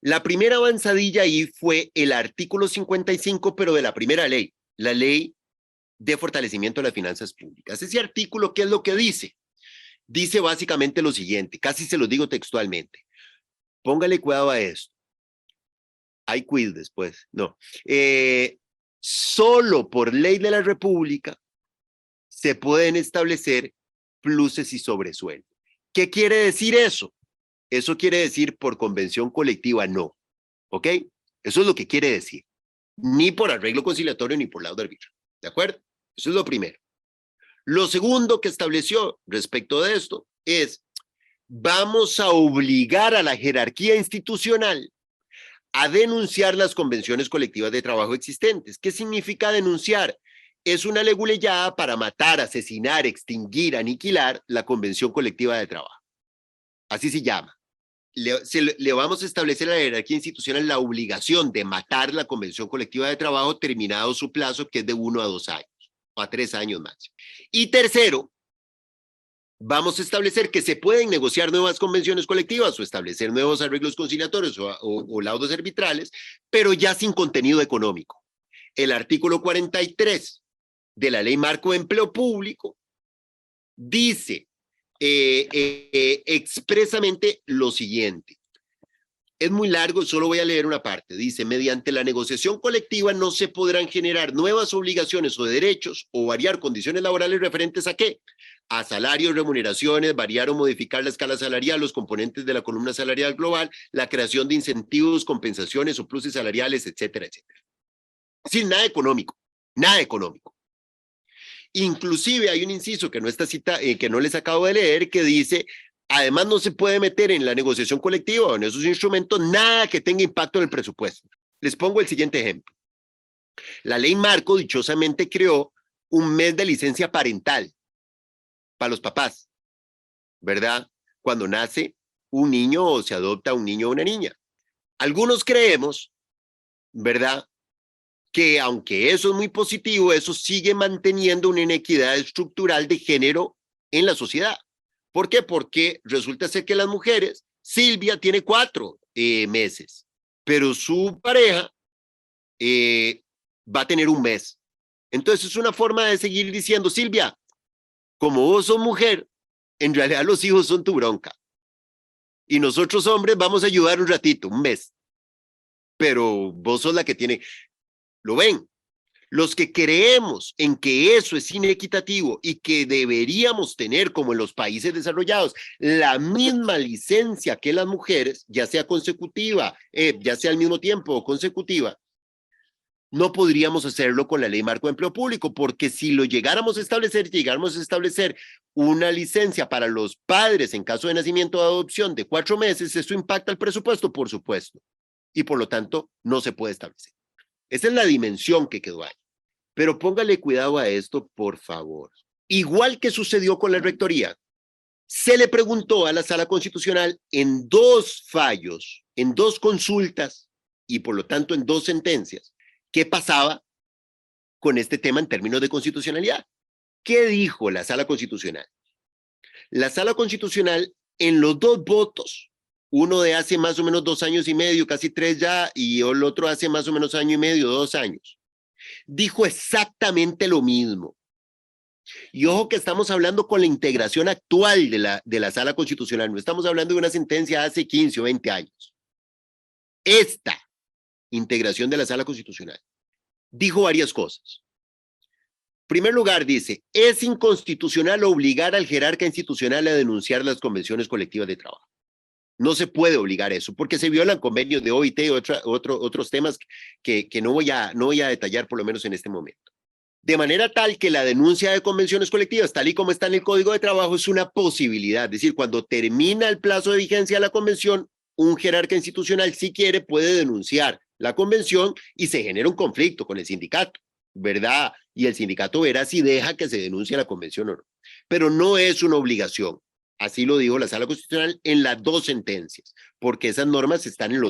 La primera avanzadilla ahí fue el artículo 55, pero de la primera ley, la ley de fortalecimiento de las finanzas públicas. Ese artículo, ¿qué es lo que dice? Dice básicamente lo siguiente, casi se lo digo textualmente. Póngale cuidado a esto. Hay quiz después, no. Solo por ley de la República se pueden establecer pluses y sobresueldos. ¿Qué quiere decir eso? Eso quiere decir por convención colectiva, no. ¿Ok? Eso es lo que quiere decir. Ni por arreglo conciliatorio ni por laudo arbitrio. ¿De acuerdo? Eso es lo primero. Lo segundo que estableció respecto de esto es, vamos a obligar a la jerarquía institucional a denunciar las convenciones colectivas de trabajo existentes. ¿Qué significa denunciar? Es una leguleyada para matar, asesinar, extinguir, aniquilar la convención colectiva de trabajo. Así se llama. Le vamos a establecer a la jerarquía institucional la obligación de matar la convención colectiva de trabajo terminado su plazo, que es de 1 a 2 años, o a 3 años máximo. Y tercero, vamos a establecer que se pueden negociar nuevas convenciones colectivas o establecer nuevos arreglos conciliatorios o laudos arbitrales, pero ya sin contenido económico. El artículo 43 de la Ley Marco de Empleo Público dice expresamente lo siguiente. Es muy largo, solo voy a leer una parte. Dice, mediante la negociación colectiva no se podrán generar nuevas obligaciones o derechos o variar condiciones laborales referentes a ¿qué? A salarios, remuneraciones, variar o modificar la escala salarial, los componentes de la columna salarial global, la creación de incentivos, compensaciones o pluses salariales, etcétera, etcétera. Sin nada económico, nada económico. Inclusive hay un inciso que no está que no les acabo de leer, que dice, además no se puede meter en la negociación colectiva o en esos instrumentos nada que tenga impacto en el presupuesto. Les pongo el siguiente ejemplo. La ley Marco dichosamente creó un mes de licencia parental para los papás, ¿verdad? Cuando nace un niño o se adopta un niño o una niña. Algunos creemos, ¿verdad?, que aunque eso es muy positivo, eso sigue manteniendo una inequidad estructural de género en la sociedad. ¿Por qué? Porque resulta ser que las mujeres, Silvia tiene 4 meses, pero su pareja va a tener 1 mes. Entonces es una forma de seguir diciendo, Silvia, como vos sos mujer, en realidad los hijos son tu bronca. Y nosotros hombres vamos a ayudar un ratito, 1 mes. Pero vos sos la que tiene... ¿Lo ven? Los que creemos en que eso es inequitativo y que deberíamos tener, como en los países desarrollados, la misma licencia que las mujeres, ya sea consecutiva, ya sea al mismo tiempo o consecutiva, no podríamos hacerlo con la Ley Marco de Empleo Público, porque si lo llegáramos a establecer una licencia para los padres en caso de nacimiento o adopción de 4 meses, eso impacta el presupuesto, por supuesto, y por lo tanto no se puede establecer. Esa es la dimensión que quedó ahí. Pero póngale cuidado a esto, por favor. Igual que sucedió con la rectoría, se le preguntó a la Sala Constitucional en 2 fallos, en 2 consultas y por lo tanto en 2 sentencias, qué pasaba con este tema en términos de constitucionalidad. ¿Qué dijo la Sala Constitucional? La Sala Constitucional, en los 2 votos, uno de hace más o menos 2 años y medio, casi 3 ya, y el otro hace más o menos 1 año y medio, 2 años, dijo exactamente lo mismo. Y ojo que estamos hablando con la integración actual de la Sala Constitucional, no estamos hablando de una sentencia hace 15 o 20 años. Esta integración de la Sala Constitucional dijo varias cosas. En primer lugar, dice, es inconstitucional obligar al jerarca institucional a denunciar las convenciones colectivas de trabajo. No se puede obligar eso, porque se violan convenios de OIT y otros temas que no voy a detallar por lo menos en este momento. De manera tal que la denuncia de convenciones colectivas, tal y como está en el Código de Trabajo, es una posibilidad. Es decir, cuando termina el plazo de vigencia de la convención, un jerarca institucional, si quiere, puede denunciar la convención y se genera un conflicto con el sindicato, ¿verdad? Y el sindicato verá si deja que se denuncie la convención o no. Pero no es una obligación. Así lo dijo la Sala Constitucional en las 2 sentencias, porque esas normas están en,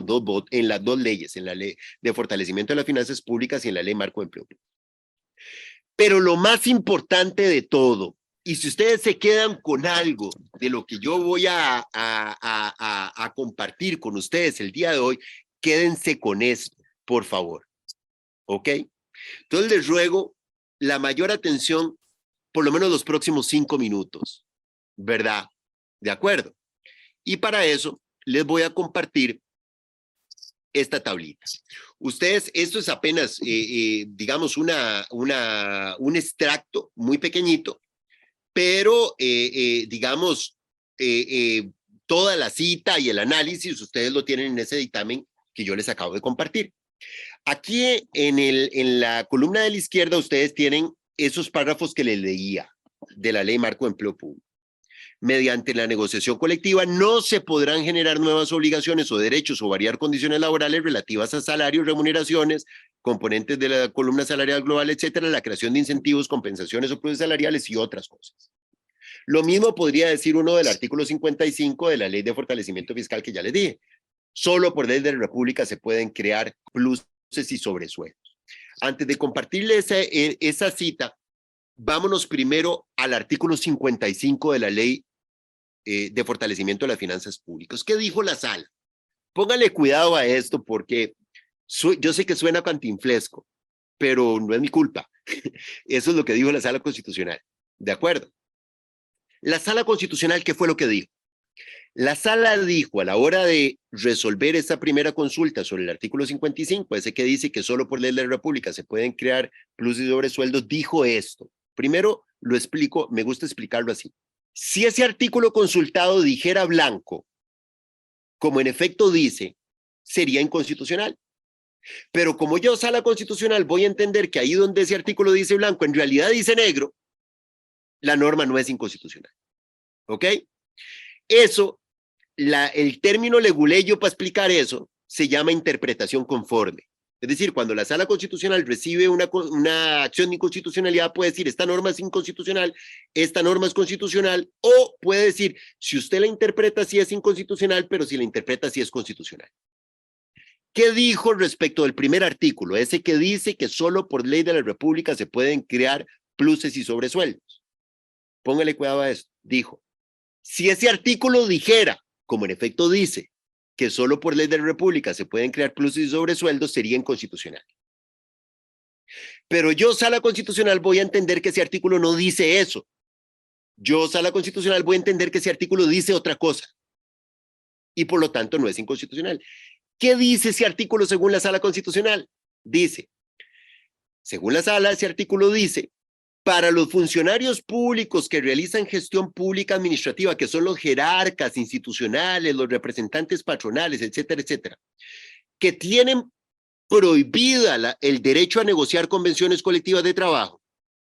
en las 2 leyes, en la Ley de Fortalecimiento de las Finanzas Públicas y en la Ley Marco de Empleo. Pero lo más importante de todo, y si ustedes se quedan con algo de lo que yo voy a compartir con ustedes el día de hoy, quédense con esto, por favor. ¿Ok? Entonces les ruego la mayor atención, por lo menos los próximos 5 minutos, ¿verdad? ¿De acuerdo? Y para eso les voy a compartir esta tablita. Ustedes, esto es apenas, digamos, un extracto muy pequeñito, pero, digamos, toda la cita y el análisis, ustedes lo tienen en ese dictamen que yo les acabo de compartir. Aquí en la columna de la izquierda ustedes tienen esos párrafos que les leía de la Ley Marco de Empleo Público. Mediante la negociación colectiva no se podrán generar nuevas obligaciones o derechos o variar condiciones laborales relativas a salarios, remuneraciones, componentes de la columna salarial global, etcétera, la creación de incentivos, compensaciones o pluses salariales y otras cosas. Lo mismo podría decir uno del artículo 55 de la Ley de Fortalecimiento Fiscal que ya les dije. Solo por ley de la República se pueden crear pluses y sobresueldos. Antes de compartirles esa cita, vámonos primero al artículo 55 de la Ley de Fortalecimiento de las Finanzas Públicas. ¿Qué dijo la sala? Póngale cuidado a esto porque yo sé que suena cantinflesco, pero no es mi culpa. Eso es lo que dijo la Sala Constitucional. ¿De acuerdo? La Sala Constitucional, ¿qué fue lo que dijo? La sala dijo a la hora de resolver esta primera consulta sobre el artículo 55, ese que dice que solo por ley de la República se pueden crear pluses y sobresueldos, dijo esto. Primero lo explico, me gusta explicarlo así. Si ese artículo consultado dijera blanco, como en efecto dice, sería inconstitucional. Pero como yo, sala constitucional, voy a entender que ahí donde ese artículo dice blanco, en realidad dice negro, la norma no es inconstitucional. ¿Ok? Eso, el término leguleyo para explicar eso se llama interpretación conforme. Es decir, cuando la Sala Constitucional recibe una acción de inconstitucionalidad, puede decir, esta norma es inconstitucional, esta norma es constitucional, o puede decir, si usted la interpreta así es inconstitucional, pero si la interpreta así es constitucional. ¿Qué dijo respecto del primer artículo? Ese que dice que solo por ley de la República se pueden crear pluses y sobresueldos. Póngale cuidado a esto. Dijo, si ese artículo dijera, como en efecto dice, que solo por ley de la República se pueden crear pluses y sobresueldos, sería inconstitucional. Pero yo, Sala Constitucional, voy a entender que ese artículo no dice eso. Yo, Sala Constitucional, voy a entender que ese artículo dice otra cosa. Y por lo tanto no es inconstitucional. ¿Qué dice ese artículo según la Sala Constitucional? Dice, según la Sala, ese artículo dice, para los funcionarios públicos que realizan gestión pública administrativa, que son los jerarcas institucionales, los representantes patronales, etcétera, etcétera, que tienen prohibida el derecho a negociar convenciones colectivas de trabajo,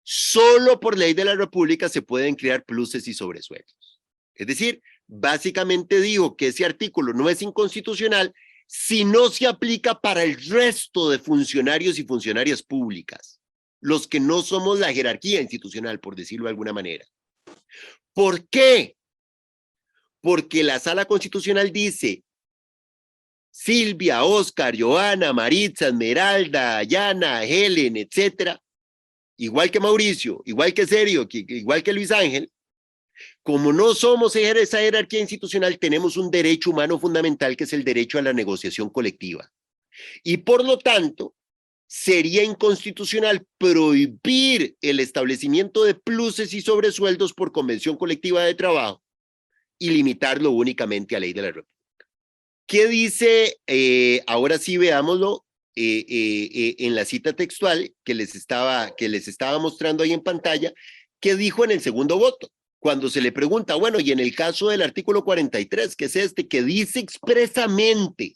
solo por ley de la República se pueden crear pluses y sobresueldos. Es decir, básicamente digo que ese artículo no es inconstitucional si no se aplica para el resto de funcionarios y funcionarias públicas, los que no somos la jerarquía institucional, por decirlo de alguna manera. ¿Por qué? Porque la Sala Constitucional dice, Silvia, Oscar, Joana, Maritza, Esmeralda, Ayana, Helen, etcétera, igual que Mauricio, igual que Sergio, igual que Luis Ángel, como no somos esa jerarquía institucional, tenemos un derecho humano fundamental que es el derecho a la negociación colectiva. Y por lo tanto, sería inconstitucional prohibir el establecimiento de pluses y sobresueldos por convención colectiva de trabajo y limitarlo únicamente a ley de la República. ¿Qué dice? Ahora sí veámoslo en la cita textual que les estaba mostrando ahí en pantalla. ¿Qué dijo en el segundo voto? Cuando se le pregunta, bueno, y en el caso del artículo 43, que es este, que dice expresamente,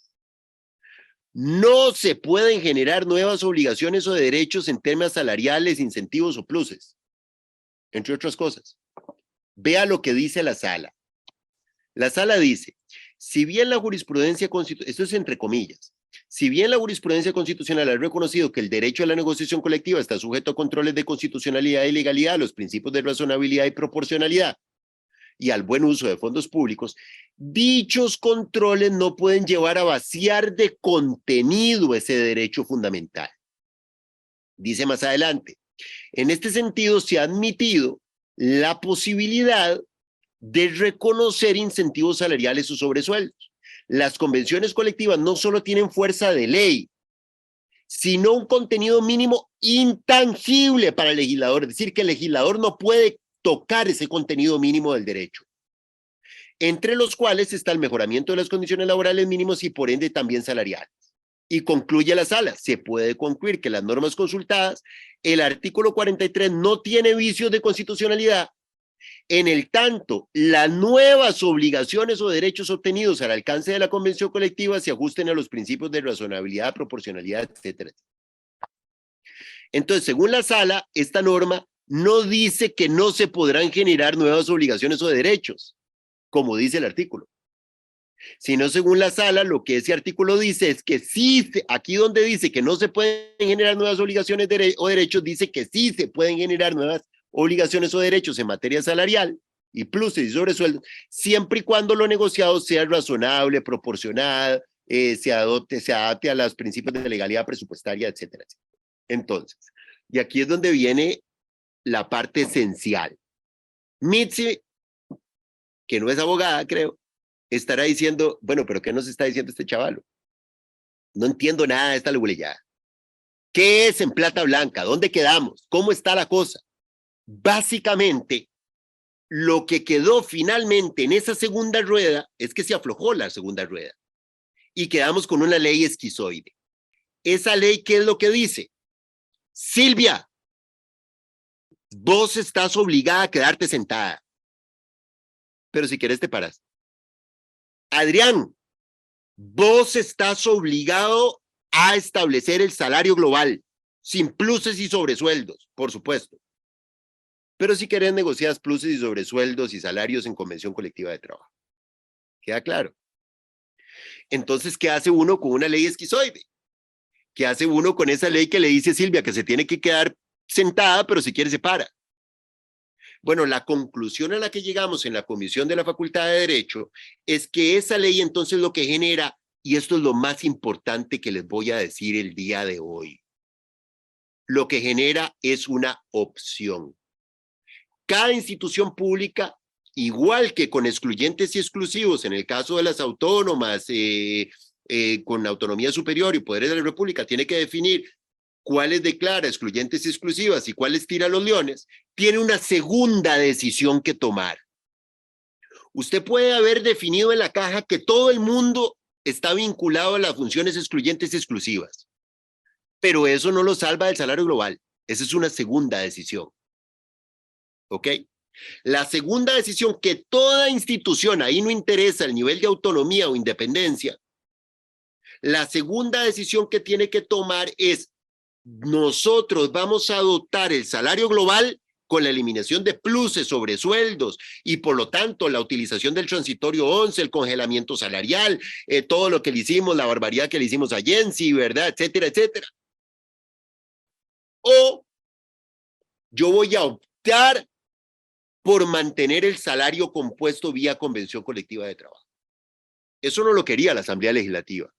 no se pueden generar nuevas obligaciones o derechos en temas salariales, incentivos o pluses, entre otras cosas. Vea lo que dice la sala. La sala dice, si bien la jurisprudencia constitucional, esto es entre comillas, si bien la jurisprudencia constitucional ha reconocido que el derecho a la negociación colectiva está sujeto a controles de constitucionalidad y legalidad, a los principios de razonabilidad y proporcionalidad y al buen uso de fondos públicos, dichos controles no pueden llevar a vaciar de contenido ese derecho fundamental. Dice más adelante, en este sentido se ha admitido la posibilidad de reconocer incentivos salariales o sobresueldos. Las convenciones colectivas no solo tienen fuerza de ley, sino un contenido mínimo intangible para el legislador, es decir, que el legislador no puede tocar ese contenido mínimo del derecho, entre los cuales está el mejoramiento de las condiciones laborales mínimas y por ende también salariales. Y concluye la sala, se puede concluir que las normas consultadas, el artículo 43 no tiene vicios de constitucionalidad, en el tanto las nuevas obligaciones o derechos obtenidos al alcance de la convención colectiva se ajusten a los principios de razonabilidad, proporcionalidad, etcétera. Entonces, según la sala, esta norma no dice que no se podrán generar nuevas obligaciones o derechos, como dice el artículo. Sino según la sala, lo que ese artículo dice es que sí, aquí donde dice que no se pueden generar nuevas obligaciones o derechos, dice que sí se pueden generar nuevas obligaciones o derechos en materia salarial y pluses y sobresueldos, siempre y cuando lo negociado sea razonable, proporcionado, se adapte a los principios de legalidad presupuestaria, etcétera, etcétera. Entonces, y aquí es donde viene la parte esencial. Mitzi, que no es abogada, creo, estará diciendo, bueno, pero ¿qué nos está diciendo este chavalo? No entiendo nada de esta leguleyada. ¿Qué es en plata blanca? ¿Dónde quedamos? ¿Cómo está la cosa? Básicamente, lo que quedó finalmente en esa segunda rueda es que se aflojó la segunda rueda y quedamos con una ley esquizoide. Esa ley, ¿qué es lo que dice? Silvia, vos estás obligada a quedarte sentada, pero si quieres te paras. Adrián, vos estás obligado a establecer el salario global, sin pluses y sobresueldos, por supuesto. Pero si querés negociar pluses y sobresueldos y salarios en convención colectiva de trabajo. ¿Queda claro? Entonces, ¿qué hace uno con una ley esquizoide? ¿Qué hace uno con esa ley que le dice a Silvia que se tiene que quedar sentada, pero si quiere se para? Bueno, la conclusión a la que llegamos en la Comisión de la Facultad de Derecho es que esa ley entonces lo que genera, y esto es lo más importante que les voy a decir el día de hoy, lo que genera es una opción. Cada institución pública, igual que con excluyentes y exclusivos, en el caso de las autónomas, con autonomía superior y poderes de la República, tiene que definir cuáles declara excluyentes y exclusivas y cuáles tira a los leones, tiene una segunda decisión que tomar. Usted puede haber definido en la caja que todo el mundo está vinculado a las funciones excluyentes y exclusivas, pero eso no lo salva del salario global. Esa es una segunda decisión. ¿Ok? La segunda decisión que toda institución, ahí no interesa el nivel de autonomía o independencia, la segunda decisión que tiene que tomar es: nosotros vamos a adoptar el salario global con la eliminación de pluses, sobresueldos y por lo tanto la utilización del transitorio 11, el congelamiento salarial, todo lo que le hicimos, la barbaridad que le hicimos a Jensi, ¿verdad? Etcétera, etcétera. O yo voy a optar por mantener el salario compuesto vía convención colectiva de trabajo. Eso no lo quería la Asamblea Legislativa,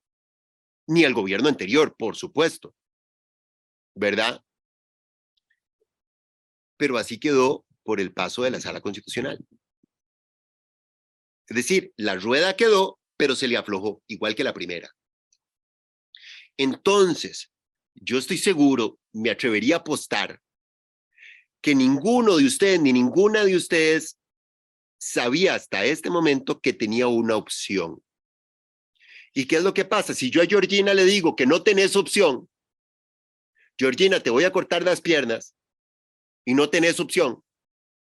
ni el gobierno anterior, por supuesto, ¿verdad? Pero así quedó por el paso de la Sala Constitucional. Es decir, la rueda quedó, pero se le aflojó, igual que la primera. Entonces, yo estoy seguro, me atrevería a apostar, que ninguno de ustedes, ni ninguna de ustedes sabía hasta este momento que tenía una opción. ¿Y qué es lo que pasa? Si yo a Georgina le digo que no tenés opción, Georgina, te voy a cortar las piernas, y no tenés opción.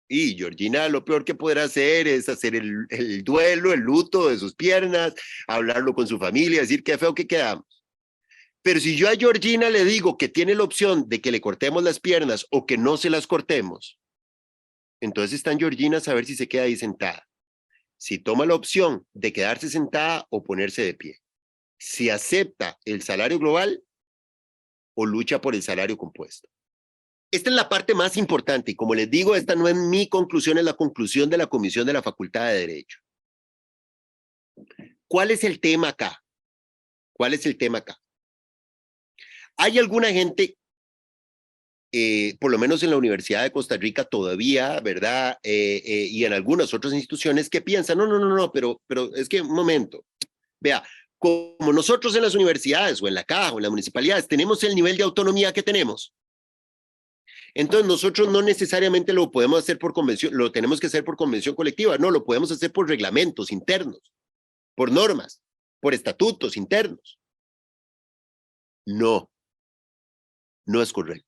Y Georgina lo peor que podrá hacer es hacer el duelo, el luto de sus piernas, hablarlo con su familia, decir qué feo que quedamos. Pero si yo a Georgina le digo que tiene la opción de que le cortemos las piernas o que no se las cortemos, entonces está en Georgina saber si se queda ahí sentada. Si toma la opción de quedarse sentada o ponerse de pie. Si acepta el salario global o lucha por el salario compuesto. Esta es la parte más importante y como les digo, esta no es mi conclusión, es la conclusión de la Comisión de la Facultad de Derecho. ¿Cuál es el tema acá? ¿Cuál es el tema acá? Hay alguna gente, por lo menos en la Universidad de Costa Rica todavía, ¿verdad? Y en algunas otras instituciones que piensan, no, pero es que, un momento, vea, como nosotros en las universidades o en la caja o en las municipalidades tenemos el nivel de autonomía que tenemos, entonces nosotros no necesariamente lo podemos hacer por convención, lo tenemos que hacer por convención colectiva, no, lo podemos hacer por reglamentos internos, por normas, por estatutos internos. No, no es correcto.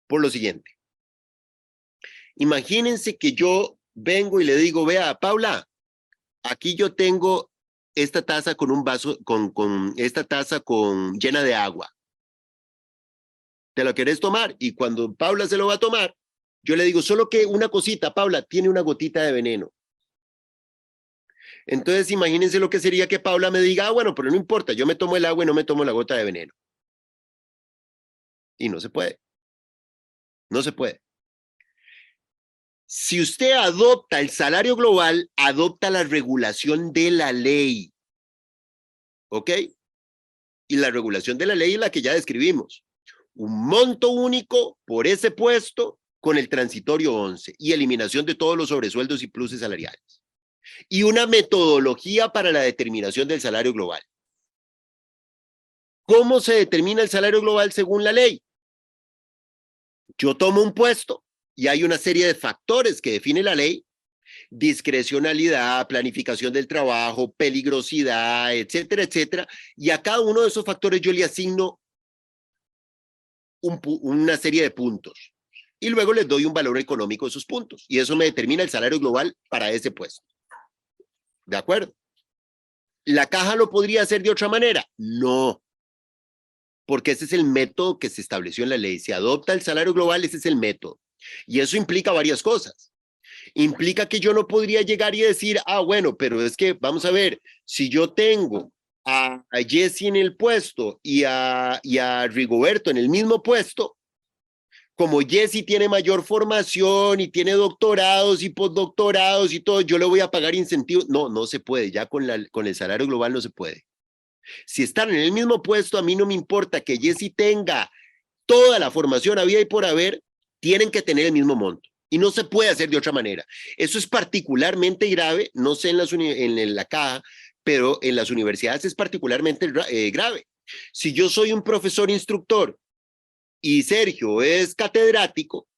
Por lo siguiente, imagínense que yo vengo y le digo, vea, Paula, aquí yo tengo esta taza con un vaso, con esta taza llena de agua. ¿Te lo querés tomar? Y cuando Paula se lo va a tomar, yo le digo, solo que una cosita, Paula, tiene una gotita de veneno. Entonces, imagínense lo que sería que Paula me diga, bueno, pero no importa, yo me tomo el agua y no me tomo la gota de veneno. Y no se puede. No se puede. Si usted adopta el salario global, adopta la regulación de la ley. ¿Ok? Y la regulación de la ley es la que ya describimos. Un monto único por ese puesto con el transitorio 11 y eliminación de todos los sobresueldos y pluses salariales. Y una metodología para la determinación del salario global. ¿Cómo se determina el salario global según la ley? Yo tomo un puesto y hay una serie de factores que define la ley: discrecionalidad, planificación del trabajo, peligrosidad, etcétera, etcétera. Y a cada uno de esos factores yo le asigno una serie de puntos. Y luego les doy un valor económico de esos puntos. Y eso me determina el salario global para ese puesto. ¿De acuerdo? ¿La caja lo podría hacer de otra manera? No. Porque ese es el método que se estableció en la ley. Se adopta el salario global, ese es el método. Y eso implica varias cosas. Implica que yo no podría llegar y decir, bueno, pero es que, vamos a ver, si yo tengo a Jesse en el puesto y a Rigoberto en el mismo puesto, como Jesse tiene mayor formación y tiene doctorados y postdoctorados y todo, yo le voy a pagar incentivos. No, no se puede, ya con el salario global no se puede. Si están en el mismo puesto, a mí no me importa que Jesse tenga toda la formación habida y por haber, tienen que tener el mismo monto. Y no se puede hacer de otra manera. Eso es particularmente grave, no sé en la caja, pero en las universidades es particularmente grave. Si yo soy un profesor instructor y Sergio es catedrático,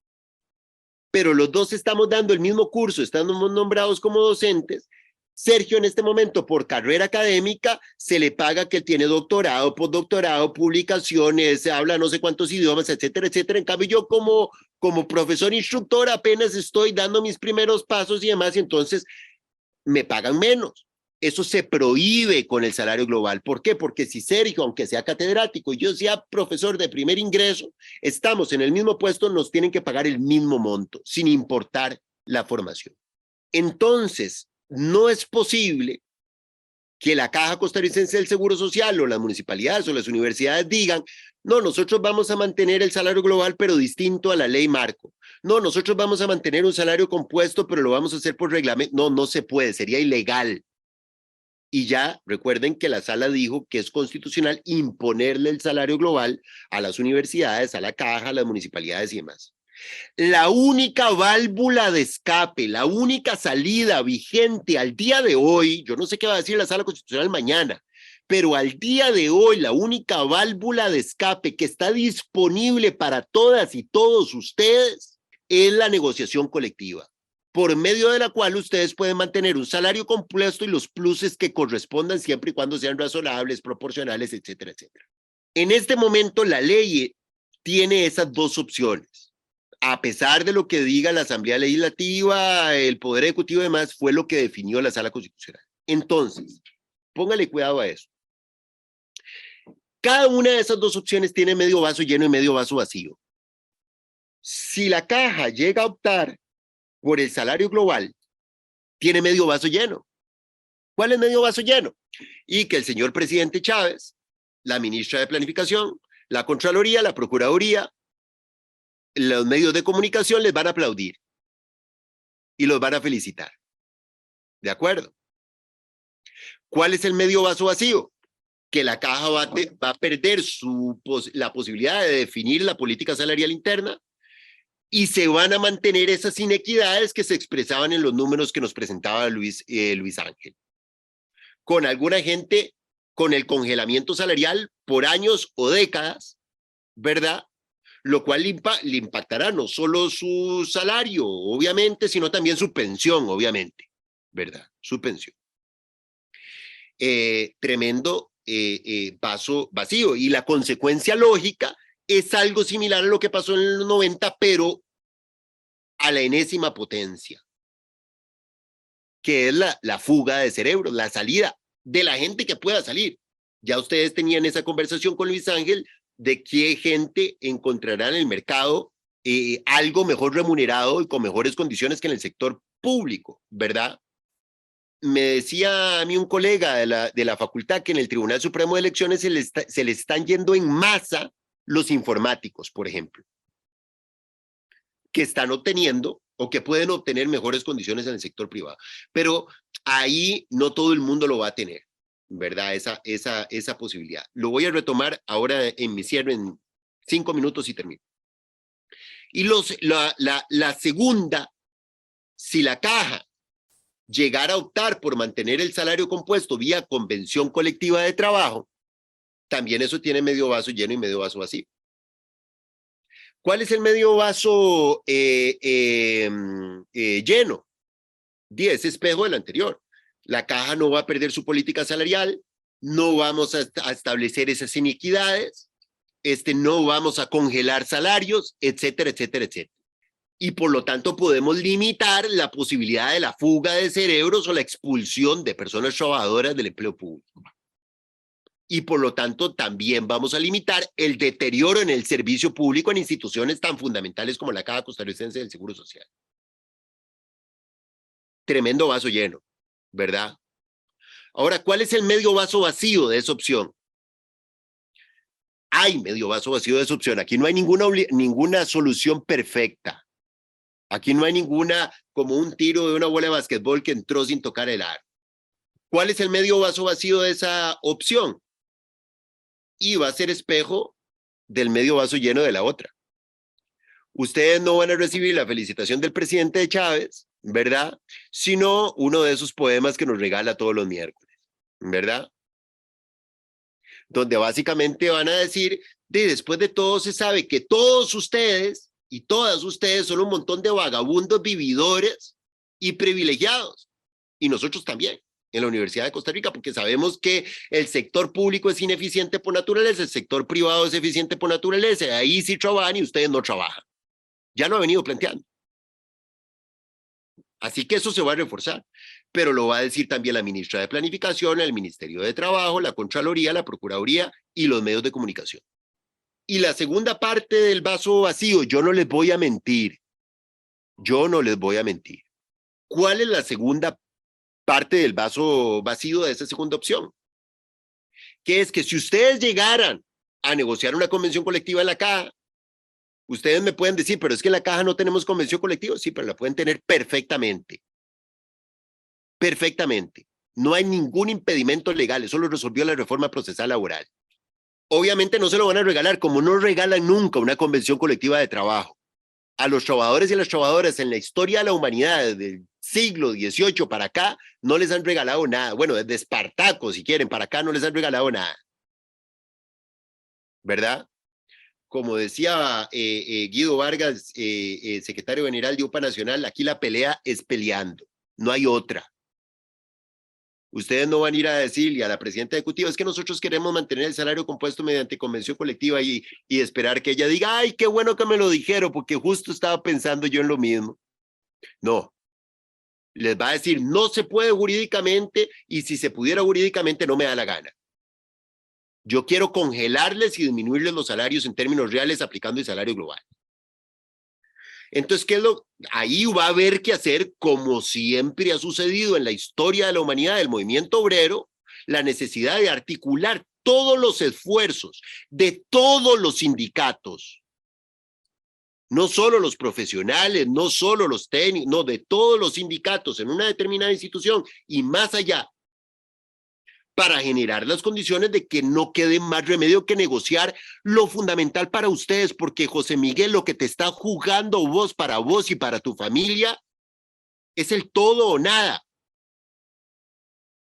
pero los dos estamos dando el mismo curso, estamos nombrados como docentes, Sergio en este momento por carrera académica se le paga que él tiene doctorado, postdoctorado, publicaciones, habla no sé cuántos idiomas, etcétera, etcétera. En cambio yo como profesor instructor apenas estoy dando mis primeros pasos y demás, y entonces me pagan menos. Eso se prohíbe con el salario global. ¿Por qué? Porque si Sergio, aunque sea catedrático, y yo sea profesor de primer ingreso, estamos en el mismo puesto, nos tienen que pagar el mismo monto, sin importar la formación. Entonces, no es posible que la Caja Costarricense del Seguro Social o las municipalidades o las universidades digan, no, nosotros vamos a mantener el salario global, pero distinto a la ley marco. No, nosotros vamos a mantener un salario compuesto, pero lo vamos a hacer por reglamento. No, no se puede, sería ilegal. Y ya recuerden que la sala dijo que es constitucional imponerle el salario global a las universidades, a la Caja, a las municipalidades y demás. La única válvula de escape, la única salida vigente al día de hoy, yo no sé qué va a decir la sala constitucional mañana, pero al día de hoy la única válvula de escape que está disponible para todas y todos ustedes es la negociación colectiva, por medio de la cual ustedes pueden mantener un salario compuesto y los pluses que correspondan siempre y cuando sean razonables, proporcionales, etcétera, etcétera. En este momento la ley tiene esas dos opciones. A pesar de lo que diga la Asamblea Legislativa, el Poder Ejecutivo y demás, fue lo que definió la Sala Constitucional. Entonces, póngale cuidado a eso. Cada una de esas dos opciones tiene medio vaso lleno y medio vaso vacío. Si la Caja llega a optar por el salario global, tiene medio vaso lleno. ¿Cuál es medio vaso lleno? Y que el señor presidente Chávez, la ministra de Planificación, la Contraloría, la Procuraduría, los medios de comunicación les van a aplaudir y los van a felicitar. ¿De acuerdo? ¿Cuál es el medio vaso vacío? Que la Caja va a perder la posibilidad de definir la política salarial interna y se van a mantener esas inequidades que se expresaban en los números que nos presentaba Luis Ángel. Con alguna gente con el congelamiento salarial por años o décadas, ¿verdad? Lo cual le impactará no solo su salario, obviamente, sino también su pensión, obviamente, ¿verdad? Su pensión. Tremendo vaso vacío. Y la consecuencia lógica es algo similar a lo que pasó en los 90, pero a la enésima potencia, que es la fuga de cerebros, la salida de la gente que pueda salir. Ya ustedes tenían esa conversación con Luis Ángel de qué gente encontrará en el mercado algo mejor remunerado y con mejores condiciones que en el sector público, ¿verdad? Me decía a mí un colega de la facultad que en el Tribunal Supremo de Elecciones se le están yendo en masa los informáticos, por ejemplo, que están obteniendo o que pueden obtener mejores condiciones en el sector privado. Pero ahí no todo el mundo lo va a tener, ¿verdad? Esa posibilidad. Lo voy a retomar ahora en mi cierre en 5 minutos y termino. Y la segunda, si la caja llegara a optar por mantener el salario compuesto vía convención colectiva de trabajo, también eso tiene medio vaso lleno y medio vaso vacío. ¿Cuál es el medio vaso lleno? 10 espejo del anterior. La caja no va a perder su política salarial, no vamos a establecer esas iniquidades, no vamos a congelar salarios, etcétera, etcétera, etcétera. Y por lo tanto podemos limitar la posibilidad de la fuga de cerebros o la expulsión de personas trabajadoras del empleo público. Y por lo tanto también vamos a limitar el deterioro en el servicio público en instituciones tan fundamentales como la Caja Costarricense del Seguro Social. Tremendo vaso lleno, ¿verdad? Ahora, ¿cuál es el medio vaso vacío de esa opción? Hay medio vaso vacío de esa opción. Aquí no hay ninguna solución perfecta. Aquí no hay ninguna, como un tiro de una bola de básquetbol que entró sin tocar el aro. ¿Cuál es el medio vaso vacío de esa opción? Y va a ser espejo del medio vaso lleno de la otra. Ustedes no van a recibir la felicitación del presidente de Chávez, ¿verdad? Sino uno de esos poemas que nos regala todos los miércoles, ¿verdad? Donde básicamente van a decir, después de todo se sabe que todos ustedes y todas ustedes son un montón de vagabundos vividores y privilegiados. Y nosotros también, en la Universidad de Costa Rica, porque sabemos que el sector público es ineficiente por naturaleza, el sector privado es eficiente por naturaleza, ahí sí trabajan y ustedes no trabajan. Ya lo ha venido planteando. Así que eso se va a reforzar, pero lo va a decir también la ministra de Planificación, el Ministerio de Trabajo, la Contraloría, la Procuraduría y los medios de comunicación. Y la segunda parte del vaso vacío, yo no les voy a mentir. Yo no les voy a mentir. ¿Cuál es la segunda parte del vaso vacío de esa segunda opción? Que es que si ustedes llegaran a negociar una convención colectiva en la Caja, ustedes me pueden decir, pero es que en la Caja no tenemos convención colectiva. Sí, pero la pueden tener perfectamente. Perfectamente. No hay ningún impedimento legal. Eso lo resolvió la reforma procesal laboral. Obviamente no se lo van a regalar, como no regalan nunca una convención colectiva de trabajo. A los trabajadores y a las trabajadoras en la historia de la humanidad, desde el siglo XVIII para acá, no les han regalado nada. Bueno, desde Espartaco, si quieren, para acá no les han regalado nada. ¿Verdad? Como decía Guido Vargas, secretario general de UPA Nacional, aquí la pelea es peleando, no hay otra. Ustedes no van a ir a decirle a la presidenta ejecutiva, es que nosotros queremos mantener el salario compuesto mediante convención colectiva y esperar que ella diga, ay, qué bueno que me lo dijeron, porque justo estaba pensando yo en lo mismo. No. Les va a decir, no se puede jurídicamente y si se pudiera jurídicamente no me da la gana. Yo quiero congelarles y disminuirles los salarios en términos reales aplicando el salario global. Entonces, ahí va a haber que hacer, como siempre ha sucedido en la historia de la humanidad del movimiento obrero, la necesidad de articular todos los esfuerzos de todos los sindicatos, no solo los profesionales, no solo los técnicos, no, de todos los sindicatos en una determinada institución y más allá, para generar las condiciones de que no quede más remedio que negociar lo fundamental para ustedes, porque José Miguel, lo que te está jugando vos y para tu familia es el todo o nada.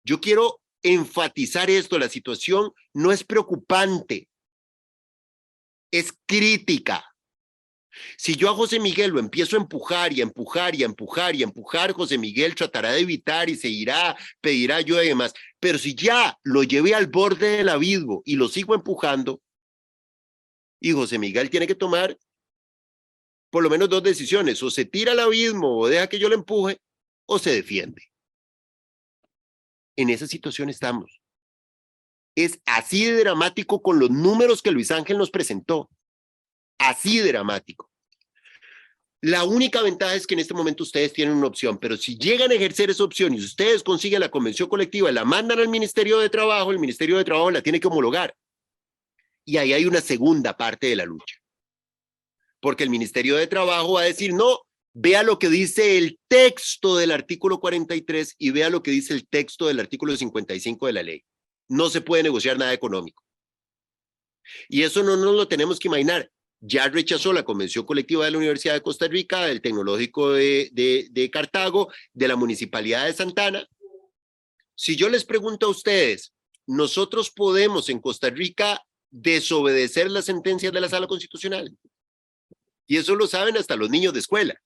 Yo quiero enfatizar esto, la situación no es preocupante, es crítica. Si yo a José Miguel lo empiezo a empujar y a empujar y a empujar y a empujar, José Miguel tratará de evitar y se irá, pedirá ayuda y demás. Pero si ya lo llevé al borde del abismo y lo sigo empujando, y José Miguel tiene que tomar por lo menos dos decisiones: o se tira al abismo o deja que yo lo empuje, o se defiende. En esa situación estamos. Es así de dramático con los números que Luis Ángel nos presentó. Así de dramático. La única ventaja es que en este momento ustedes tienen una opción, pero si llegan a ejercer esa opción y ustedes consiguen la convención colectiva y la mandan al Ministerio de Trabajo, el Ministerio de Trabajo la tiene que homologar. Y ahí hay una segunda parte de la lucha. Porque el Ministerio de Trabajo va a decir, no, vea lo que dice el texto del artículo 43 y vea lo que dice el texto del artículo 55 de la ley. No se puede negociar nada económico. Y eso no nos lo tenemos que imaginar. Ya rechazó la Convención Colectiva de la Universidad de Costa Rica, del Tecnológico de Cartago, de la Municipalidad de Santana. Si yo les pregunto a ustedes, ¿nosotros podemos en Costa Rica desobedecer las sentencias de la Sala Constitucional? Y eso lo saben hasta los niños de escuela.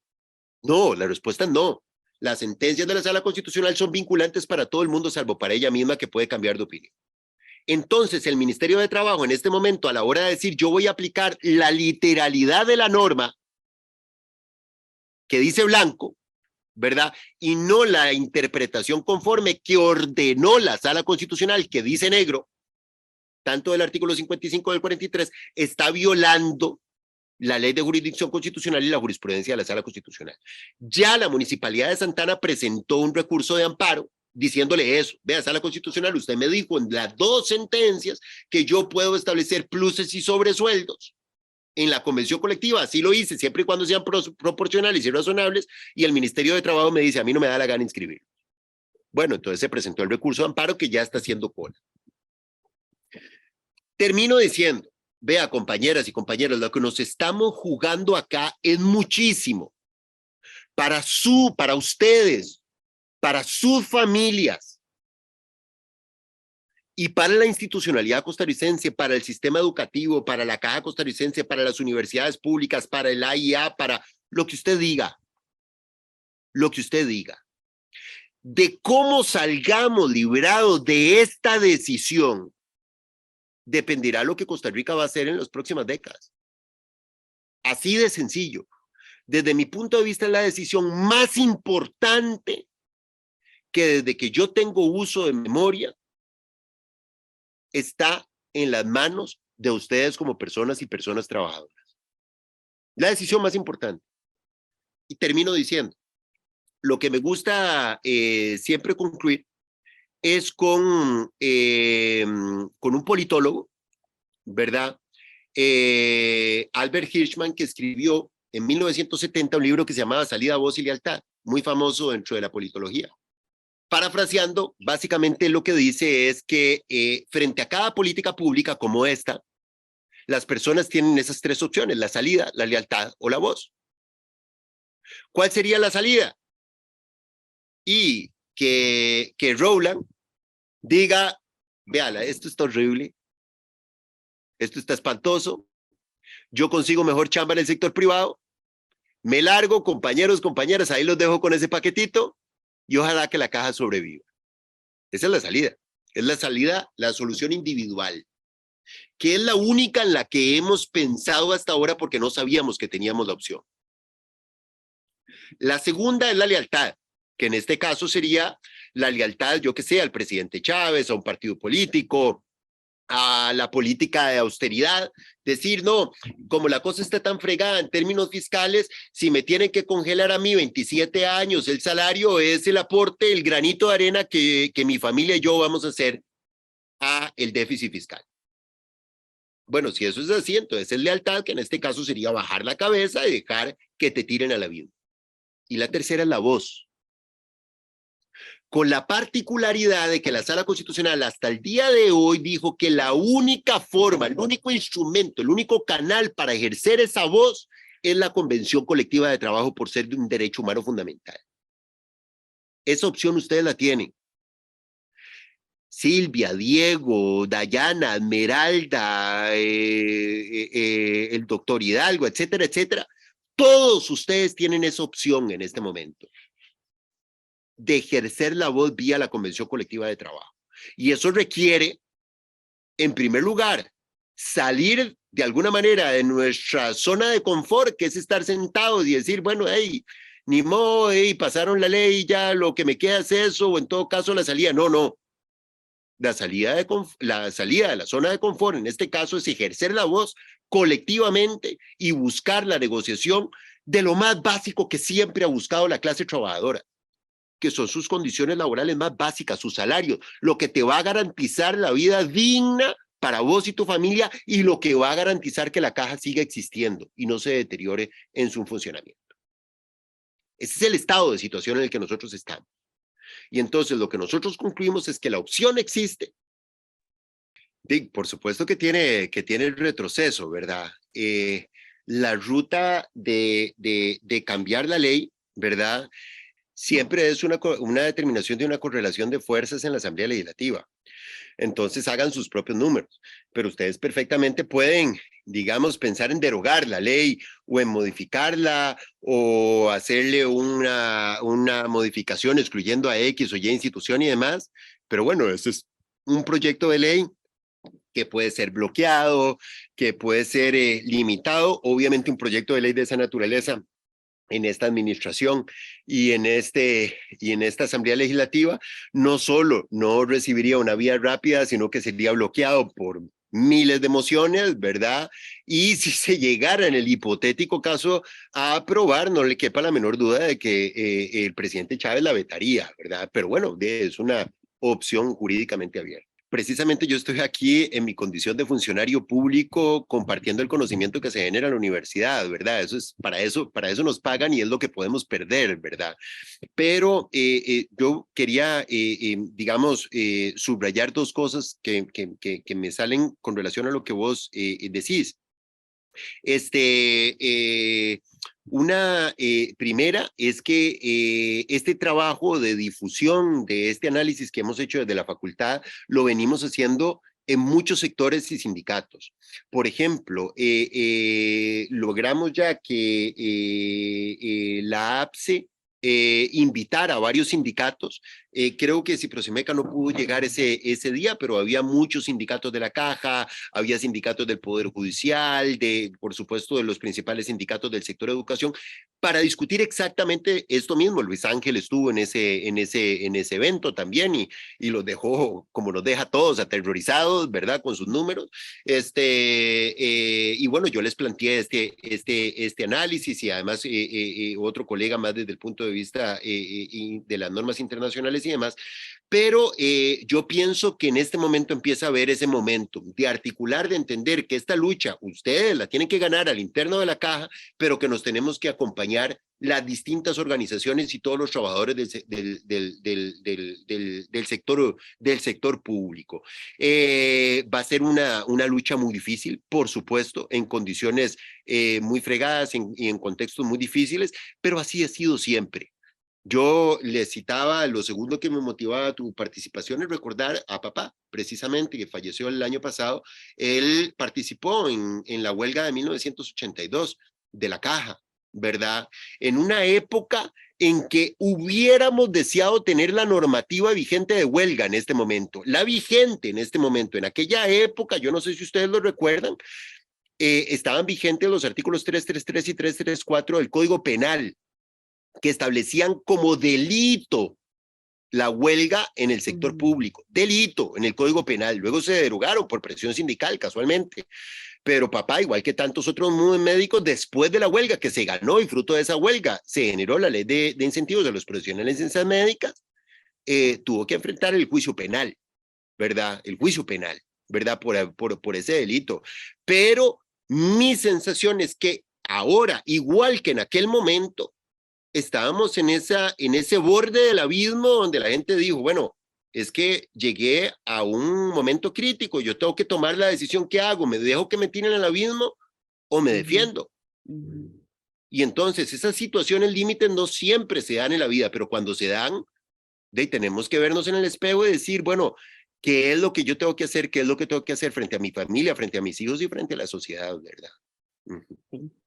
No, la respuesta es no. Las sentencias de la Sala Constitucional son vinculantes para todo el mundo, salvo para ella misma, que puede cambiar de opinión. Entonces, el Ministerio de Trabajo en este momento, a la hora de decir yo voy a aplicar la literalidad de la norma que dice blanco, ¿verdad? Y no la interpretación conforme que ordenó la Sala Constitucional que dice negro, tanto del artículo 55 del 43, está violando la ley de jurisdicción constitucional y la jurisprudencia de la Sala Constitucional. Ya la Municipalidad de Santana presentó un recurso de amparo diciéndole eso: vea, Sala Constitucional, usted me dijo en las dos sentencias que yo puedo establecer pluses y sobresueldos en la convención colectiva, así lo hice, siempre y cuando sean proporcionales y razonables, y el Ministerio de Trabajo me dice, a mí no me da la gana inscribir. Bueno, entonces se presentó el recurso de amparo que ya está haciendo cola. Termino diciendo, vea, compañeras y compañeros, lo que nos estamos jugando acá es muchísimo para ustedes, para sus familias y para la institucionalidad costarricense, para el sistema educativo, para la Caja Costarricense, para las universidades públicas, para el AIA, para lo que usted diga. Lo que usted diga. De cómo salgamos librados de esta decisión dependerá lo que Costa Rica va a hacer en las próximas décadas. Así de sencillo. Desde mi punto de vista, es la decisión más importante que desde que yo tengo uso de memoria está en las manos de ustedes como personas y personas trabajadoras. La decisión más importante. Y termino diciendo, lo que me gusta siempre concluir es con un politólogo, ¿verdad? Albert Hirschman, que escribió en 1970 un libro que se llamaba Salida, Voz y Lealtad, muy famoso dentro de la politología. Parafraseando, básicamente lo que dice es que frente a cada política pública como esta, las personas tienen esas tres opciones: la salida, la lealtad o la voz. ¿Cuál sería la salida? Y que Rowland diga, véala, esto está horrible, esto está espantoso, yo consigo mejor chamba en el sector privado, me largo, compañeros, compañeras, ahí los dejo con ese paquetito y ojalá que la caja sobreviva. Esa es la salida. Es la salida, la solución individual, que es la única en la que hemos pensado hasta ahora porque no sabíamos que teníamos la opción. La segunda es la lealtad, que en este caso sería la lealtad, yo que sé, al presidente Chávez, a un partido político, a la política de austeridad, decir, no, como la cosa está tan fregada en términos fiscales, si me tienen que congelar a mí 27 años, el salario es el aporte, el granito de arena que mi familia y yo vamos a hacer a el déficit fiscal. Bueno, si eso es así, entonces es lealtad, que en este caso sería bajar la cabeza y dejar que te tiren a la vida. Y la tercera es la voz, con la particularidad de que la Sala Constitucional hasta el día de hoy dijo que la única forma, el único instrumento, el único canal para ejercer esa voz es la Convención Colectiva de Trabajo por ser un derecho humano fundamental. Esa opción ustedes la tienen. Silvia, Diego, Dayana, Esmeralda, el doctor Hidalgo, etcétera, etcétera, Todos ustedes tienen esa opción en este momento de ejercer la voz vía la Convención Colectiva de Trabajo. Y eso requiere, en primer lugar, salir de alguna manera de nuestra zona de confort, que es estar sentados y decir, bueno, hey, ni modo, hey, pasaron la ley, ya lo que me queda es eso, o en todo caso la salida. No, no. La salida de la zona de confort, en este caso, es ejercer la voz colectivamente y buscar la negociación de lo más básico que siempre ha buscado la clase trabajadora, que son sus condiciones laborales más básicas, su salario, lo que te va a garantizar la vida digna para vos y tu familia y lo que va a garantizar que la caja siga existiendo y no se deteriore en su funcionamiento. Ese es el estado de situación en el que nosotros estamos. Y entonces lo que nosotros concluimos es que la opción existe. Por supuesto que tiene el retroceso, ¿verdad? La ruta de cambiar la ley, ¿verdad? Siempre es una determinación de una correlación de fuerzas en la Asamblea Legislativa. Entonces hagan sus propios números, pero ustedes perfectamente pueden, digamos, pensar en derogar la ley o en modificarla o hacerle una modificación excluyendo a X o Y institución y demás, pero bueno, eso es un proyecto de ley que puede ser bloqueado, que puede ser limitado, obviamente un proyecto de ley de esa naturaleza en esta administración y en esta Asamblea Legislativa, no solo no recibiría una vía rápida, sino que sería bloqueado por miles de mociones, ¿verdad? Y si se llegara en el hipotético caso a aprobar, no le quepa la menor duda de que el presidente Chávez la vetaría, ¿verdad? Pero bueno, es una opción jurídicamente abierta. Precisamente yo estoy aquí en mi condición de funcionario público compartiendo el conocimiento que se genera en la universidad, ¿verdad? Para eso nos pagan y es lo que podemos perder, ¿verdad? Pero yo quería, digamos, subrayar dos cosas que me salen con relación a lo que vos decís. Una primera es que este trabajo de difusión de este análisis que hemos hecho desde la facultad lo venimos haciendo en muchos sectores y sindicatos. Por ejemplo, logramos ya que la APSE invitar a varios sindicatos. Creo que Ciprosimeca no pudo llegar ese día, pero había muchos sindicatos de la Caja, había sindicatos del Poder Judicial, por supuesto, de los principales sindicatos del sector educación, para discutir exactamente esto mismo. Luis Ángel estuvo en ese evento también y los dejó, como nos deja a todos, aterrorizados, ¿verdad? Con sus números. Y bueno, yo les planteé este análisis y además otro colega más desde el punto de vista de las normas internacionales y demás, pero yo pienso que en este momento empieza a haber ese momento de articular, de entender que esta lucha ustedes la tienen que ganar al interno de la Caja, pero que nos tenemos que acompañar las distintas organizaciones y todos los trabajadores del sector público. Va a ser una lucha muy difícil, por supuesto, en condiciones muy fregadas y en contextos muy difíciles, pero así ha sido siempre. Yo le citaba, lo segundo que me motivaba a tu participación es recordar a papá, precisamente, que falleció el año pasado. Él participó en la huelga de 1982 de la Caja, ¿verdad? En una época en que hubiéramos deseado tener la normativa vigente de huelga en este momento, la vigente en este momento. En aquella época, yo no sé si ustedes lo recuerdan, estaban vigentes los artículos 333 y 334 del Código Penal, que establecían como delito la huelga en el sector público, delito en el Código Penal. Luego se derogaron por presión sindical, casualmente. Pero papá, igual que tantos otros médicos, después de la huelga que se ganó y fruto de esa huelga se generó la ley de incentivos de los profesionales en ciencias médicas, tuvo que enfrentar el juicio penal, ¿verdad? El juicio penal, ¿verdad? Por ese delito. Pero mi sensación es que ahora, igual que en aquel momento, estábamos en ese borde del abismo donde la gente dijo, bueno, es que llegué a un momento crítico, yo tengo que tomar la decisión que hago, me dejo que me tiren al abismo o me defiendo. Y entonces esas situaciones límites no siempre se dan en la vida, pero cuando se dan, tenemos que vernos en el espejo y decir, bueno, ¿qué es lo que yo tengo que hacer? ¿Qué es lo que tengo que hacer frente a mi familia, frente a mis hijos y frente a la sociedad, verdad?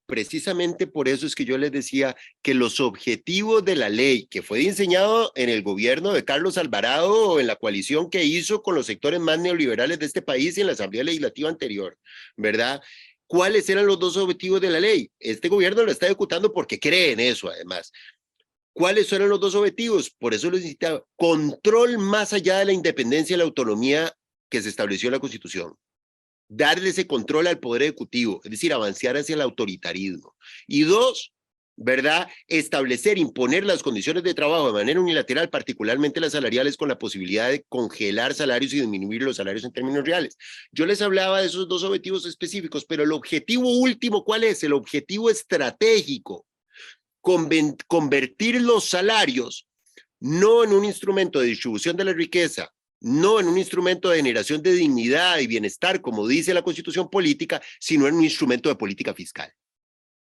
Precisamente por eso es que yo les decía que los objetivos de la ley que fue diseñado en el gobierno de Carlos Alvarado o en la coalición que hizo con los sectores más neoliberales de este país y en la Asamblea Legislativa anterior, ¿verdad? ¿Cuáles eran los dos objetivos de la ley? Este gobierno lo está ejecutando porque cree en eso, además. ¿Cuáles eran los dos objetivos? Por eso lo necesitaba. Control más allá de la independencia y la autonomía que se estableció en la Constitución. Darle ese control al Poder Ejecutivo, es decir, avanzar hacia el autoritarismo. Y dos, ¿verdad? Establecer, imponer las condiciones de trabajo de manera unilateral, particularmente las salariales, con la posibilidad de congelar salarios y disminuir los salarios en términos reales. Yo les hablaba de esos dos objetivos específicos, pero el objetivo último, ¿cuál es? El objetivo estratégico. Convertir los salarios no en un instrumento de distribución de la riqueza, no en un instrumento de generación de dignidad y bienestar, como dice la Constitución política, sino en un instrumento de política fiscal.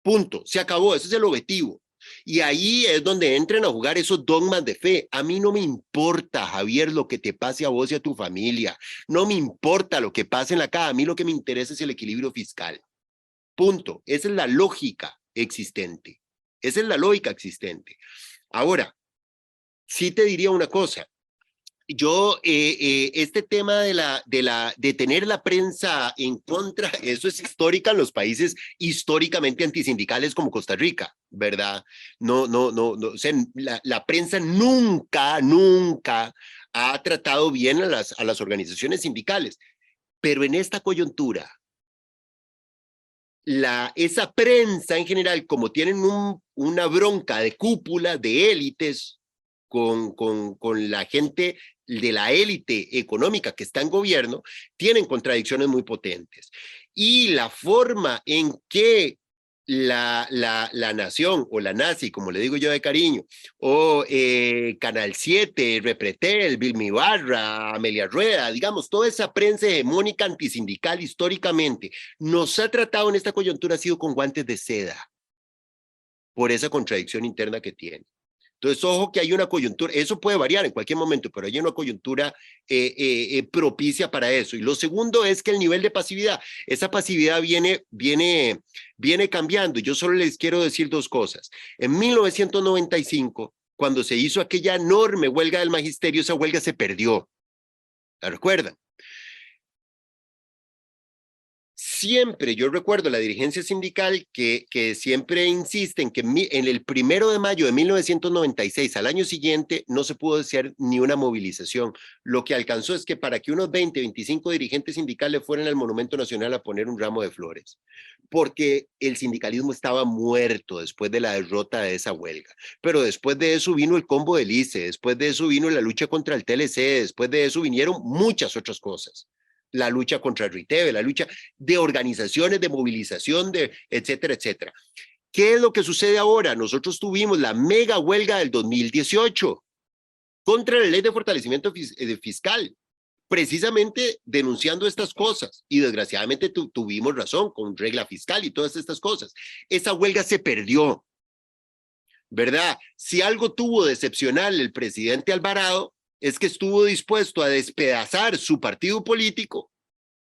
Punto, se acabó, ese es el objetivo. Y ahí es donde entran a jugar esos dogmas de fe. A mí no me importa, Javier, lo que te pase a vos y a tu familia. No me importa lo que pase en la caja. A mí lo que me interesa es el equilibrio fiscal. Punto. Esa es la lógica existente. Esa es la lógica existente. Ahora, sí te diría una cosa. Yo, este tema de tener la prensa en contra, eso es histórica en los países históricamente antisindicales como Costa Rica, ¿verdad? No, o sea, la prensa nunca ha tratado bien a las organizaciones sindicales, pero en esta coyuntura, esa prensa en general, como tienen una bronca de cúpula, de élites, con la gente de la élite económica que está en gobierno, tienen contradicciones muy potentes. Y la forma en que la nación, o la nazi, como le digo yo de cariño, o Canal 7, Repretel, Vilmi Barra, Amelia Rueda, digamos, toda esa prensa hegemónica antisindical históricamente, nos ha tratado en esta coyuntura, ha sido con guantes de seda, por esa contradicción interna que tiene. Entonces, ojo que hay una coyuntura, eso puede variar en cualquier momento, pero hay una coyuntura propicia para eso. Y lo segundo es que el nivel de pasividad, esa pasividad viene cambiando. Yo solo les quiero decir dos cosas. En 1995, cuando se hizo aquella enorme huelga del magisterio, esa huelga se perdió. ¿La recuerdan? Siempre, yo recuerdo la dirigencia sindical que siempre insiste en que en el 1 de mayo de 1996, al año siguiente, no se pudo hacer ni una movilización. Lo que alcanzó es que para que unos 20, 25 dirigentes sindicales fueran al Monumento Nacional a poner un ramo de flores, porque el sindicalismo estaba muerto después de la derrota de esa huelga. Pero después de eso vino el combo del ICE, después de eso vino la lucha contra el TLC, después de eso vinieron muchas otras cosas. La lucha contra el RITEVE, la lucha de organizaciones, de movilización, etcétera, etcétera. ¿Qué es lo que sucede ahora? Nosotros tuvimos la mega huelga del 2018 contra la ley de fortalecimiento fiscal, precisamente denunciando estas cosas, y desgraciadamente tuvimos razón con regla fiscal y todas estas cosas. Esa huelga se perdió, ¿verdad? Si algo tuvo de excepcional el presidente Alvarado, es que estuvo dispuesto a despedazar su partido político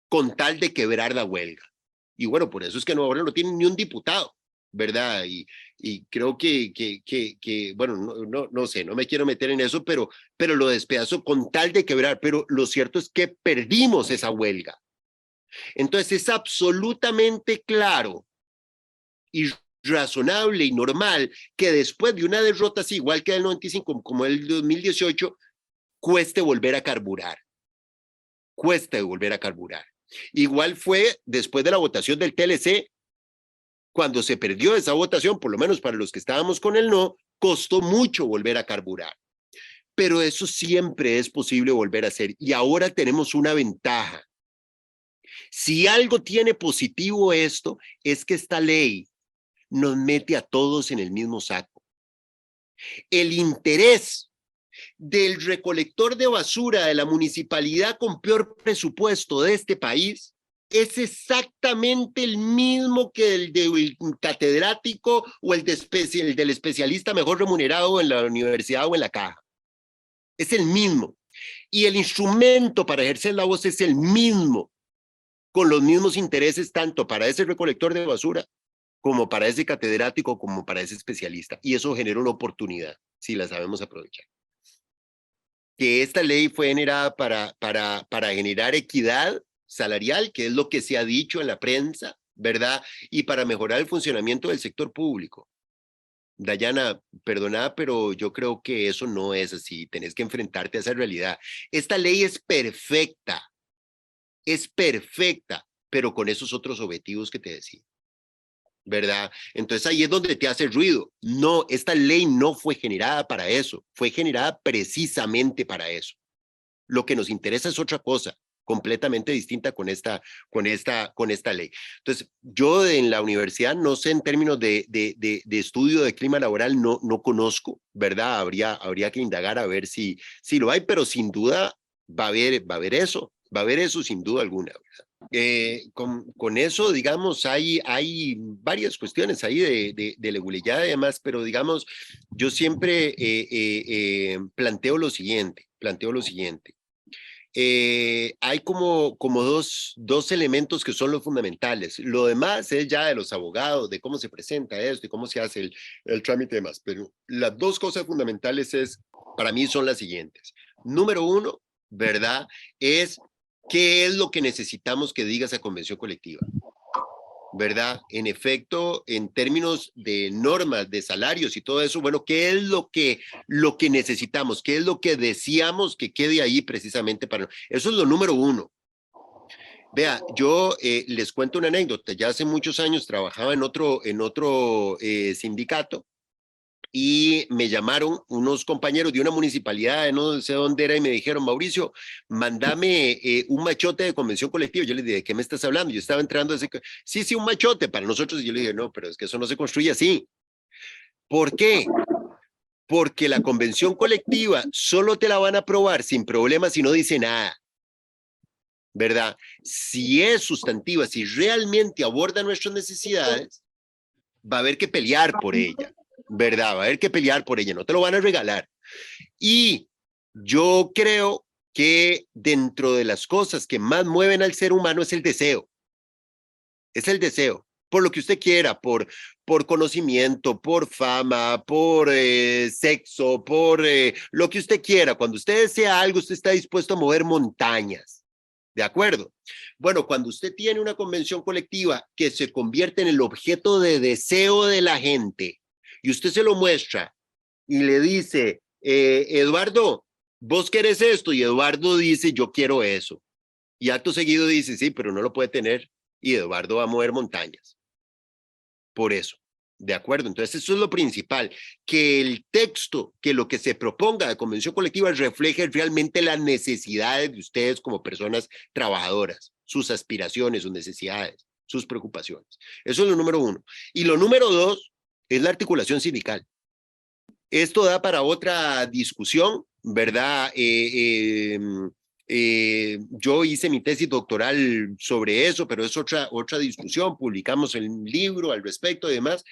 con tal de quebrar la huelga. Y bueno, por eso es que ahora no tiene ni un diputado, ¿verdad? Y creo que bueno, no sé, no me quiero meter en eso, pero lo despedazó con tal de quebrar. Pero lo cierto es que perdimos esa huelga. Entonces es absolutamente claro y razonable y normal que después de una derrota así, igual que el 95, como el 2018, cueste volver a carburar. Cuesta volver a carburar. Igual fue después de la votación del TLC, cuando se perdió esa votación, por lo menos para los que estábamos con el no, costó mucho volver a carburar. Pero eso siempre es posible volver a hacer. Y ahora tenemos una ventaja. Si algo tiene positivo esto, es que esta ley nos mete a todos en el mismo saco. El interés del recolector de basura de la municipalidad con peor presupuesto de este país es exactamente el mismo que el del catedrático o el del especialista mejor remunerado en la universidad o en la caja. Es el mismo. Y el instrumento para ejercer la voz es el mismo. con los mismos intereses tanto para ese recolector de basura como para ese catedrático, como para ese especialista. Y eso genera una oportunidad, si la sabemos aprovechar. Que esta ley fue generada para generar equidad salarial, que es lo que se ha dicho en la prensa, ¿verdad? Y para mejorar el funcionamiento del sector público. Dayana, perdona, pero yo creo que eso no es así. Tenés que enfrentarte a esa realidad. Esta ley es perfecta, pero con esos otros objetivos que te decía, ¿verdad? Entonces ahí es donde te hace ruido. No, esta ley no fue generada para eso, fue generada precisamente para eso. Lo que nos interesa es otra cosa, completamente distinta con esta ley. Entonces, yo en la universidad, no sé en términos de estudio de clima laboral, no conozco, ¿verdad? Habría que indagar a ver si lo hay, pero sin duda va a haber eso sin duda alguna, ¿verdad? Con eso, digamos, hay varias cuestiones ahí de leguleyada y demás, pero digamos, yo siempre planteo lo siguiente. Hay como dos elementos que son los fundamentales. Lo demás es ya de los abogados, de cómo se presenta esto y cómo se hace el trámite y demás. Pero las dos cosas fundamentales para mí son las siguientes. Número uno, ¿verdad? Es qué es lo que necesitamos que diga esa convención colectiva, ¿verdad? En efecto, en términos de normas, de salarios y todo eso, bueno, ¿qué es lo que necesitamos? ¿Qué es lo que deseamos que quede ahí precisamente para... Eso es lo número uno. Vea, yo les cuento una anécdota. Ya hace muchos años trabajaba en otro sindicato y me llamaron unos compañeros de una municipalidad, no sé dónde era, y me dijeron, Mauricio, mándame un machote de convención colectiva. Yo les dije, ¿de qué me estás hablando? Yo estaba entrando a ese... Sí, un machote para nosotros. Y yo le dije, no, pero es que eso no se construye así. ¿Por qué? Porque la convención colectiva solo te la van a aprobar sin problemas si no dice nada, ¿verdad? Si es sustantiva, si realmente aborda nuestras necesidades, va a haber que pelear por ella, ¿verdad? Va a haber que pelear por ella, no te lo van a regalar. Y yo creo que dentro de las cosas que más mueven al ser humano es el deseo. Es el deseo, por lo que usted quiera, por conocimiento, por fama, por sexo, por lo que usted quiera. Cuando usted desea algo, usted está dispuesto a mover montañas. ¿De acuerdo? Bueno, cuando usted tiene una convención colectiva que se convierte en el objeto de deseo de la gente y usted se lo muestra y le dice, Eduardo, vos querés esto, y Eduardo dice, yo quiero eso. Y acto seguido dice, sí, pero no lo puede tener, y Eduardo va a mover montañas. Por eso. ¿De acuerdo? Entonces eso es lo principal, que el texto, que lo que se proponga de convención colectiva refleje realmente las necesidades de ustedes como personas trabajadoras, sus aspiraciones, sus necesidades, sus preocupaciones. Eso es lo número uno. Y lo número dos es la articulación sindical. Esto da para otra discusión, ¿verdad? Yo hice mi tesis doctoral sobre eso, pero es otra discusión. Publicamos el libro al respecto y demás.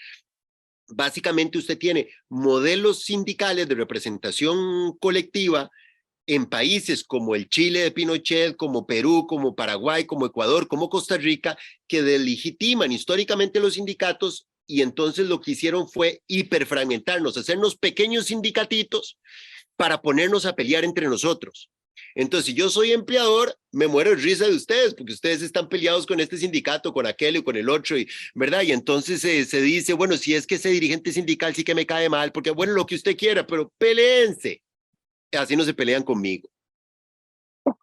Básicamente usted tiene modelos sindicales de representación colectiva en países como el Chile de Pinochet, como Perú, como Paraguay, como Ecuador, como Costa Rica, que delegitiman históricamente los sindicatos, y entonces lo que hicieron fue hiperfragmentarnos, hacernos pequeños sindicatitos para ponernos a pelear entre nosotros. Entonces, si yo soy empleador, me muero de risa de ustedes, porque ustedes están peleados con este sindicato, con aquel y con el otro, ¿verdad? Y entonces se dice, bueno, si es que ese dirigente sindical sí que me cae mal, porque bueno, lo que usted quiera, pero peleense. Así no se pelean conmigo.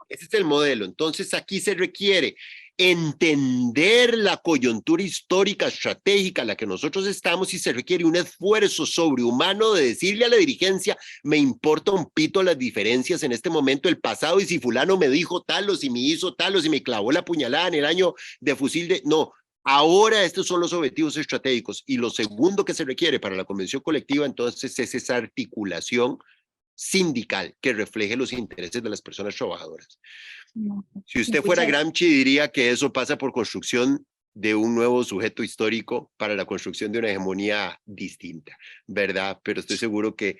Ese es el modelo. Entonces, aquí se requiere entender la coyuntura histórica estratégica en la que nosotros estamos, y se requiere un esfuerzo sobrehumano de decirle a la dirigencia, me importa un pito las diferencias en este momento, el pasado, y si fulano me dijo tal, o si me hizo tal, o si me clavó la puñalada en el año de fusil de... No, ahora estos son los objetivos estratégicos, y lo segundo que se requiere para la convención colectiva entonces es esa articulación sindical que refleje los intereses de las personas trabajadoras. Si usted fuera Gramsci, diría que eso pasa por construcción de un nuevo sujeto histórico para la construcción de una hegemonía distinta, ¿verdad? Pero estoy seguro que